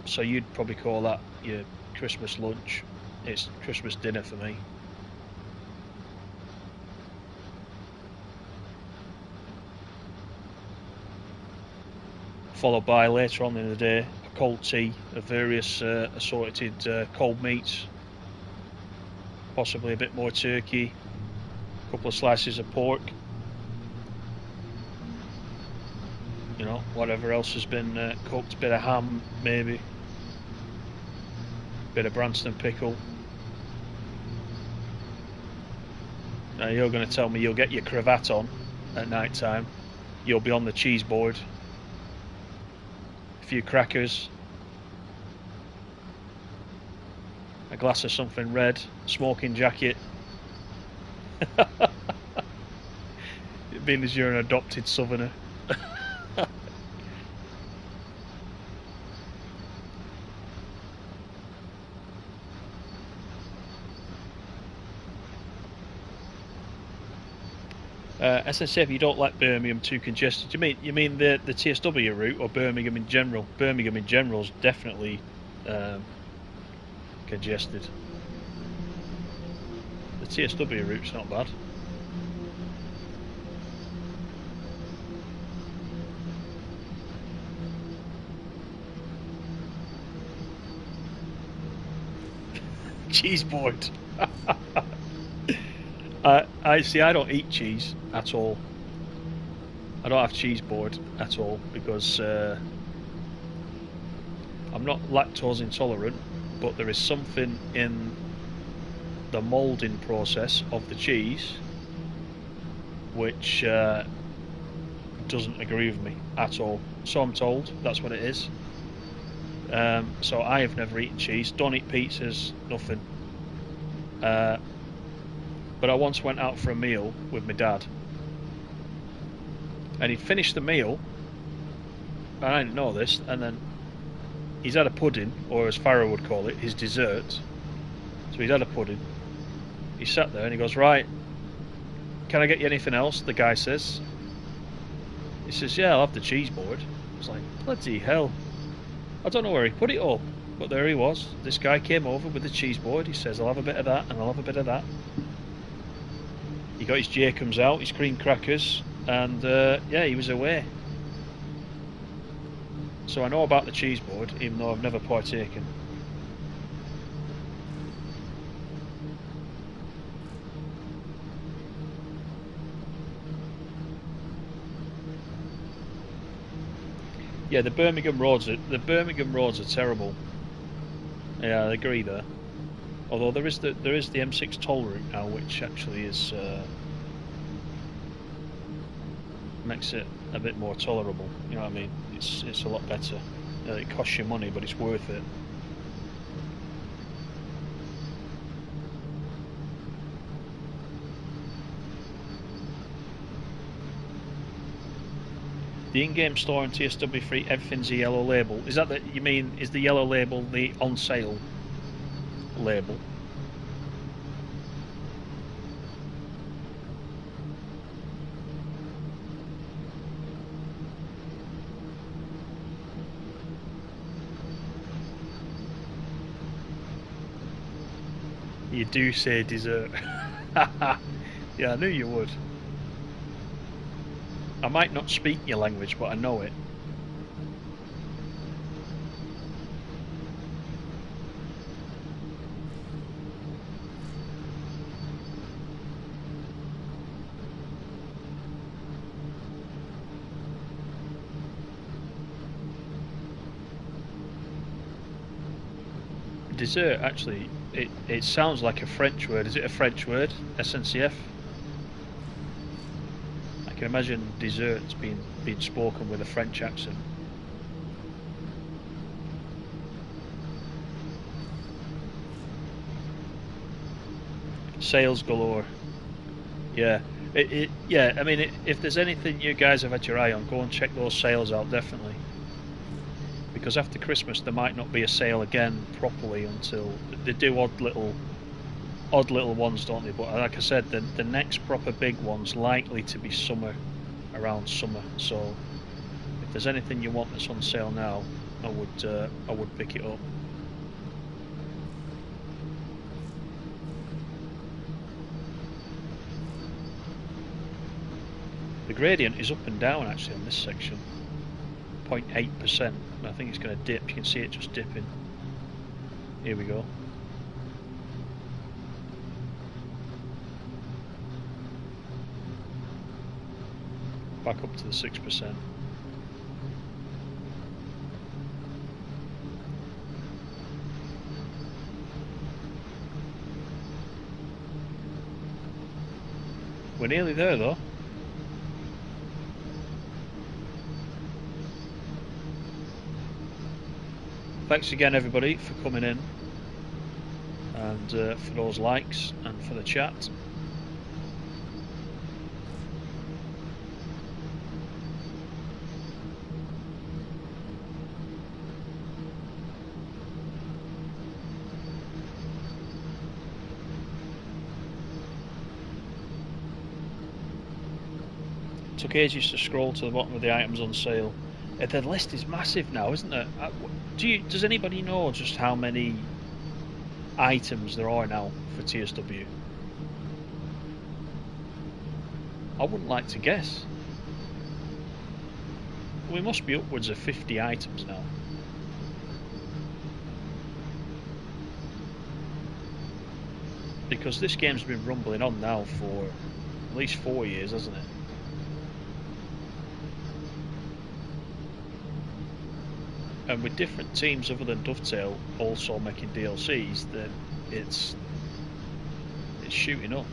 S1: So you'd probably call that your Christmas lunch. It's Christmas dinner for me. Followed by, later on in the day, a cold tea of various assorted cold meats. Possibly a bit more turkey. A couple of slices of pork. You know, whatever else has been cooked. Bit of ham, maybe. Bit of Branston pickle. Now you're going to tell me you'll get your cravat on at night time. You'll be on the cheese board. A few crackers. A glass of something red. Smoking jacket. Being as you're an adopted southerner. SNCF, you don't like Birmingham too congested. You mean the TSW route or Birmingham in general? Birmingham in general is definitely congested. The TSW route's not bad. Cheese board. I see. I don't eat cheese at all. I don't have cheese board at all because I'm not lactose intolerant, but there is something in the moulding process of the cheese which doesn't agree with me at all. So I'm told that's what it is. So I have never eaten cheese. Don't eat pizzas. Nothing. But I once went out for a meal with my dad, and he'd finished the meal, and I didn't know this, and then he's had a pudding, or as Farrow would call it, his dessert. So he's had a pudding. He sat there and he goes, "Right, can I get you anything else?" The guy says. He says, "Yeah, I'll have the cheese board." I was like, bloody hell. I don't know where he put it all, but there he was. This guy came over with the cheese board. He says, "I'll have a bit of that and I'll have a bit of that." He got his Jacobs out, his cream crackers, and yeah, he was away. So I know about the cheese board, even though I've never partaken. Yeah, the Birmingham roads are terrible. Yeah, I agree there. Although there is the M6 toll route now, which actually is makes it a bit more tolerable. You know what I mean? It's a lot better. It costs you money, but it's worth it. The in-game store and TSW free, everything's a yellow label. Is that you mean? Is the yellow label the on sale label? You do say dessert. Yeah, I knew you would. I might not speak your language, but I know it. dessert, actually, it sounds like a French word. Is it a French word? SNCF? I can imagine desserts being spoken with a French accent. Sales galore. Yeah. Yeah, I mean, if there's anything you guys have had your eye on, go and check those sales out, definitely. Because after Christmas there might not be a sale again properly until they do odd little ones, don't they? But like I said, the next proper big one's likely to be around summer. So if there's anything you want that's on sale now, I would pick it up. The gradient is up and down actually on this section, 0.8%. I think it's going to dip. You can see it just dipping. Here we go. Back up to the 6%. We're nearly there though. Thanks again everybody for coming in and for those likes and for the chat. Took ages to scroll to the bottom of the items on sale. The list is massive now, isn't it? Does anybody know just how many items there are now for TSW? I wouldn't like to guess. We must be upwards of 50 items now. Because this game's been rumbling on now for at least 4 years, hasn't it? And with different teams other than Dovetail also making DLCs, then it's shooting up.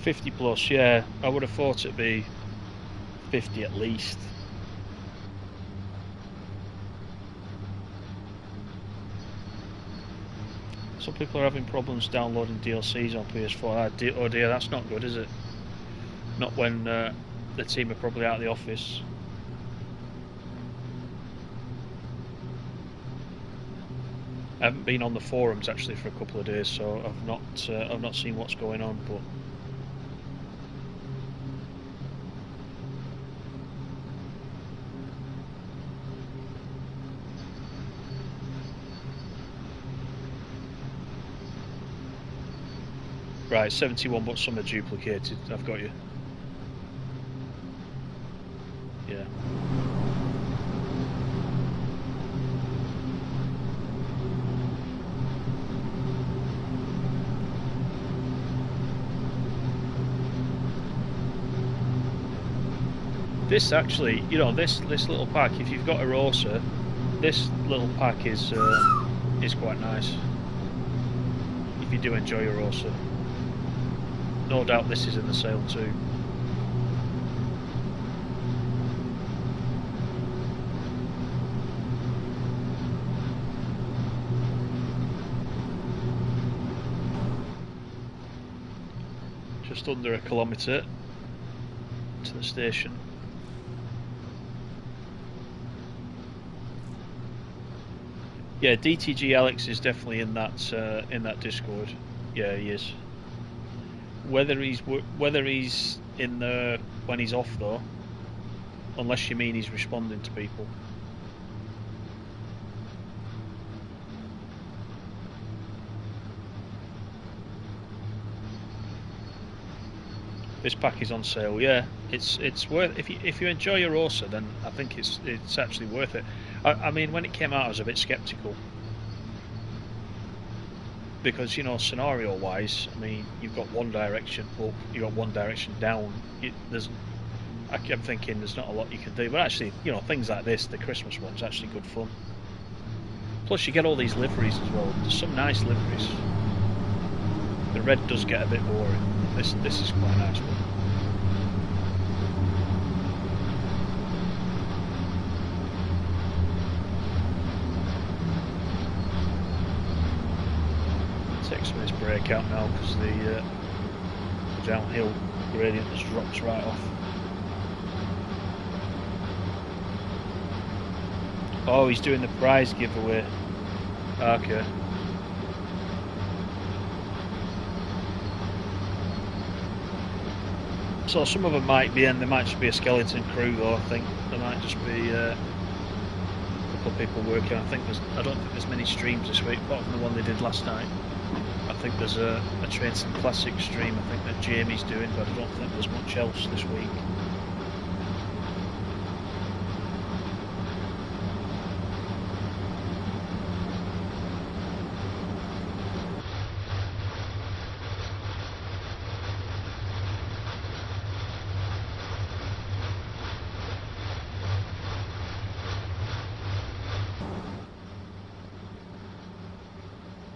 S1: +50, yeah. I would have thought it'd be 50 at least. Some people are having problems downloading DLCs on PS4. Oh dear, that's not good, is it? Not when the team are probably out of the office. I haven't been on the forums actually for a couple of days, so I've not seen what's going on, but. Right, 71, but some are duplicated. I've got you. Yeah. This actually, you know, this little pack. If you've got Arosa, this little pack is quite nice. If you do enjoy Arosa. No doubt this is in the sale too. Just under a kilometre to the station. Yeah, DTG Alex is definitely in that Discord. Yeah, he is. Whether he's in there when he's off though, unless you mean he's responding to people. This pack is on sale. Yeah, it's worth. If you enjoy Arosa, then I think it's actually worth it. I mean, when it came out, I was a bit skeptical because, you know, scenario wise, I mean, you've got one direction up, you've got one direction down. I'm thinking there's not a lot you can do, but actually, you know, things like this, the Christmas one's actually good fun. Plus, you get all these liveries as well. There's some nice liveries. The red does get a bit boring. This is quite a nice one. Xmas brake out now because the downhill gradient just drops right off. Oh, he's doing the prize giveaway. Okay. So some of them might be, and there might just be a skeleton crew though. I think there might just be a couple of people working. I don't think there's many streams this week, apart from the one they did last night. I think there's a Train Sim Classic stream, I think that Jamie's doing, but I don't think there's much else this week.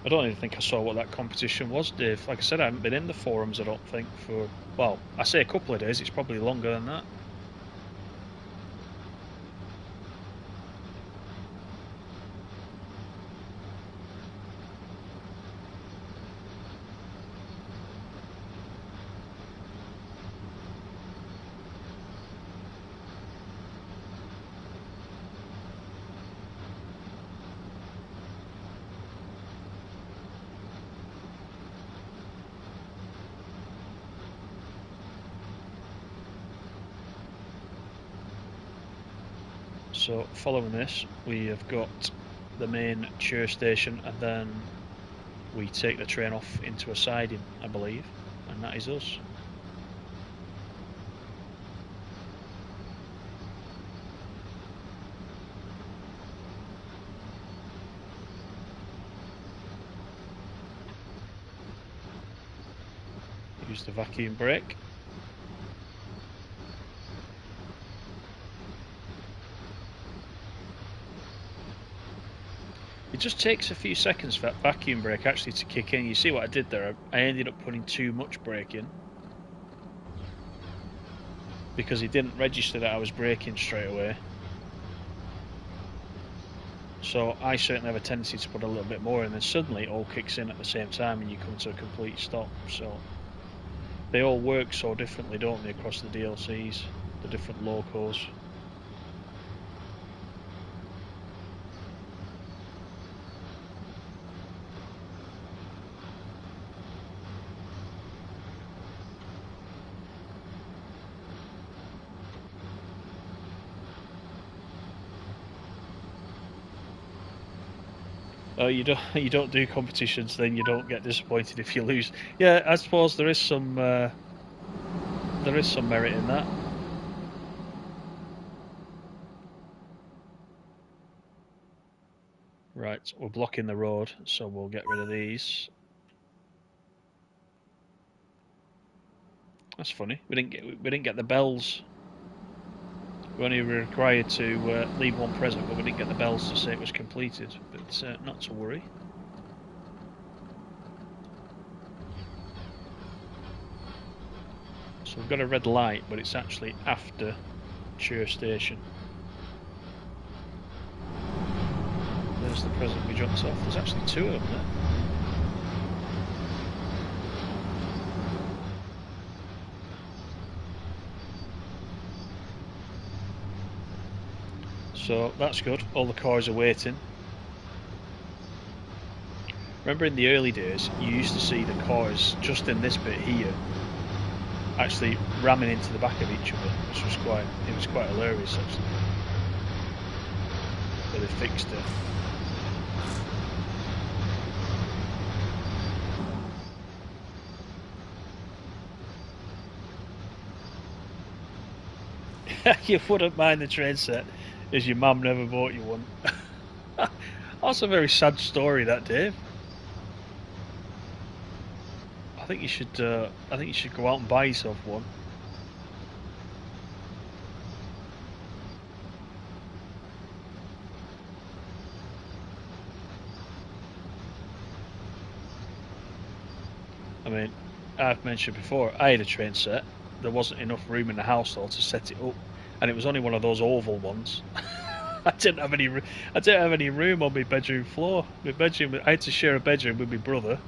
S1: I don't even think I saw what that competition was, Dave. Like I said, I haven't been in the forums, I don't think, for, well, I say a couple of days, it's probably longer than that. So following this, we have got the main cheer station, and then we take the train off into a siding, I believe, and that is us. Use the vacuum brake. It just takes a few seconds for that vacuum brake actually to kick in. You see what I did there? I ended up putting too much brake in because it didn't register that I was braking straight away. So I certainly have a tendency to put a little bit more in, and then suddenly it all kicks in at the same time and you come to a complete stop. So they all work so differently, don't they, across the DLCs, the different locos. Oh, you don't do competitions, then you don't get disappointed if you lose. Yeah, I suppose there is some merit in that. Right, we're blocking the road, so we'll get rid of these. That's funny. We didn't get the bells. We only were required to leave one present, but we didn't get the bells to say it was completed. But not to worry. So we've got a red light, but it's actually after Cheer Station. There's the present we dropped off. There's actually two of them there. So that's good. All the cars are waiting. Remember in the early days, you used to see the cars just in this bit here, actually ramming into the back of each other, which was quite hilarious actually. But they fixed it. You wouldn't mind the train set, as your mum never bought you one. That's a very sad story, that, Dave. I think you should. I think you should go out and buy yourself one. I mean, I've mentioned before, I had a train set. There wasn't enough room in the house though to set it up, and it was only one of those oval ones. I didn't have any. I didn't have any room on my bedroom floor. My bedroom. I had to share a bedroom with my brother,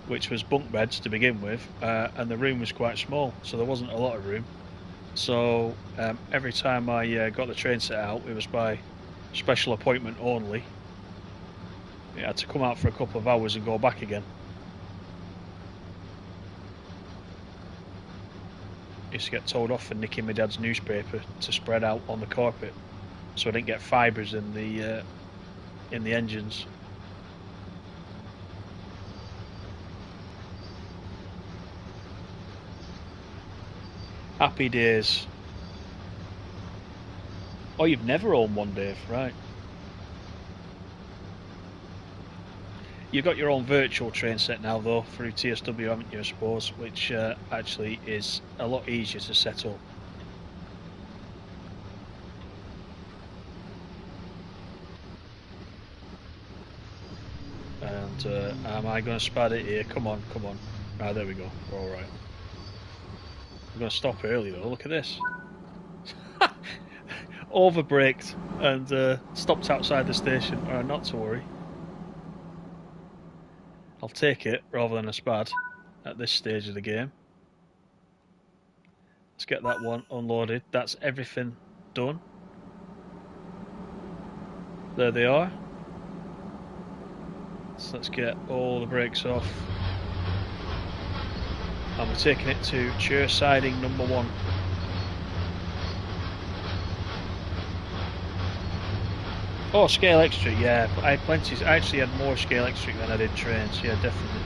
S1: which was bunk beds to begin with, and the room was quite small, so there wasn't a lot of room. So every time I got the train set out, it was by special appointment only. You had to come out for a couple of hours and go back again. Used to get told off for nicking my dad's newspaper to spread out on the carpet, so I didn't get fibres in the engines. Happy days. Oh, you've never owned one, Dave, right? You've got your own virtual train set now, though, through TSW, haven't you, I suppose, which actually is a lot easier to set up. And am I going to spad it here? Come on, come on. Ah, there we go. We're all right. I'm going to stop early, though. Look at this. Overbraked and stopped outside the station. Not to worry. I'll take it rather than a spad at this stage of the game. Let's get that one unloaded. That's everything done. There they are. So let's get all the brakes off. And we're taking it to chair siding number 1. Oh, scale extra, yeah. I had plenty. I actually had more scale extra than I did trains. Yeah, definitely.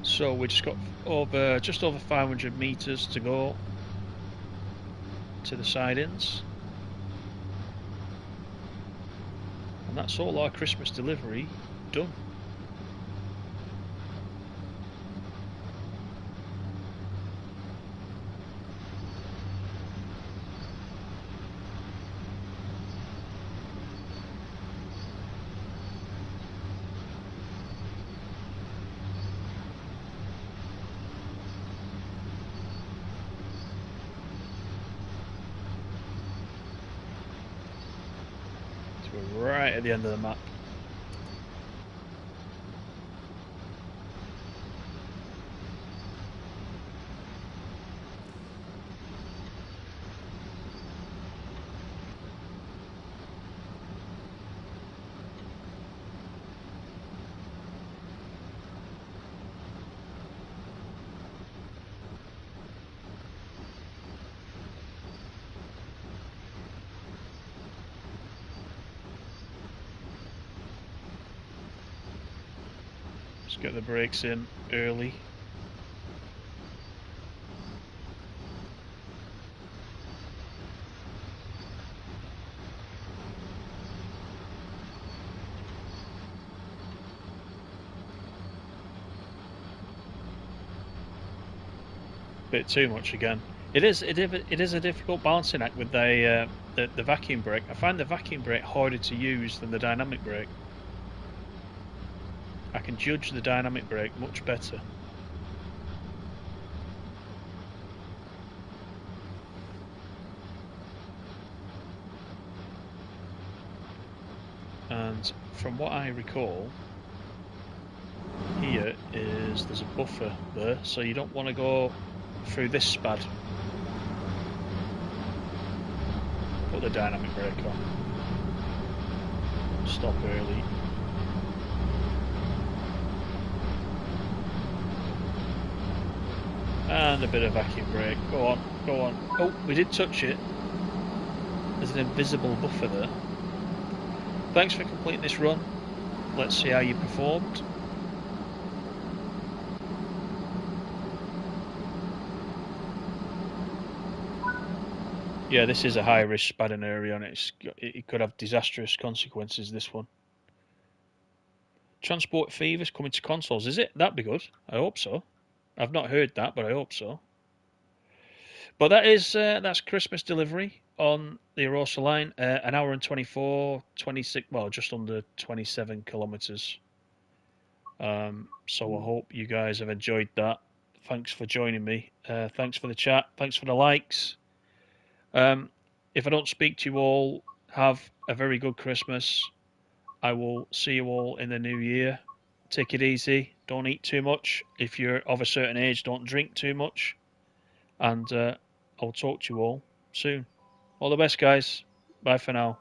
S1: So we just got just over 500 meters to go to the sidings, and that's all our Christmas delivery done. We're right at the end of the map. Just get the brakes in early. Bit too much again. It is a difficult balancing act with the vacuum brake. I find the vacuum brake harder to use than the dynamic brake. I can judge the dynamic brake much better. And from what I recall, here there's a buffer there, so you don't want to go through this spad. Put the dynamic brake on. Stop early. And a bit of vacuum brake. Go on, go on. Oh, we did touch it. There's an invisible buffer there. Thanks for completing this run. Let's see how you performed. Yeah, this is a high-risk spadden area, and it could have disastrous consequences, this one. Transport Fever's coming to consoles, is it? That'd be good. I hope so. I've not heard that, but I hope so. But that's Christmas Delivery on the Arosaline. An hour and 24, 26, well, just under 27 kilometres. So I hope you guys have enjoyed that. Thanks for joining me. Thanks for the chat. Thanks for the likes. If I don't speak to you all, have a very good Christmas. I will see you all in the new year. Take it easy. Don't eat too much. If you're of a certain age, don't drink too much. And I'll talk to you all soon. All the best, guys. Bye for now.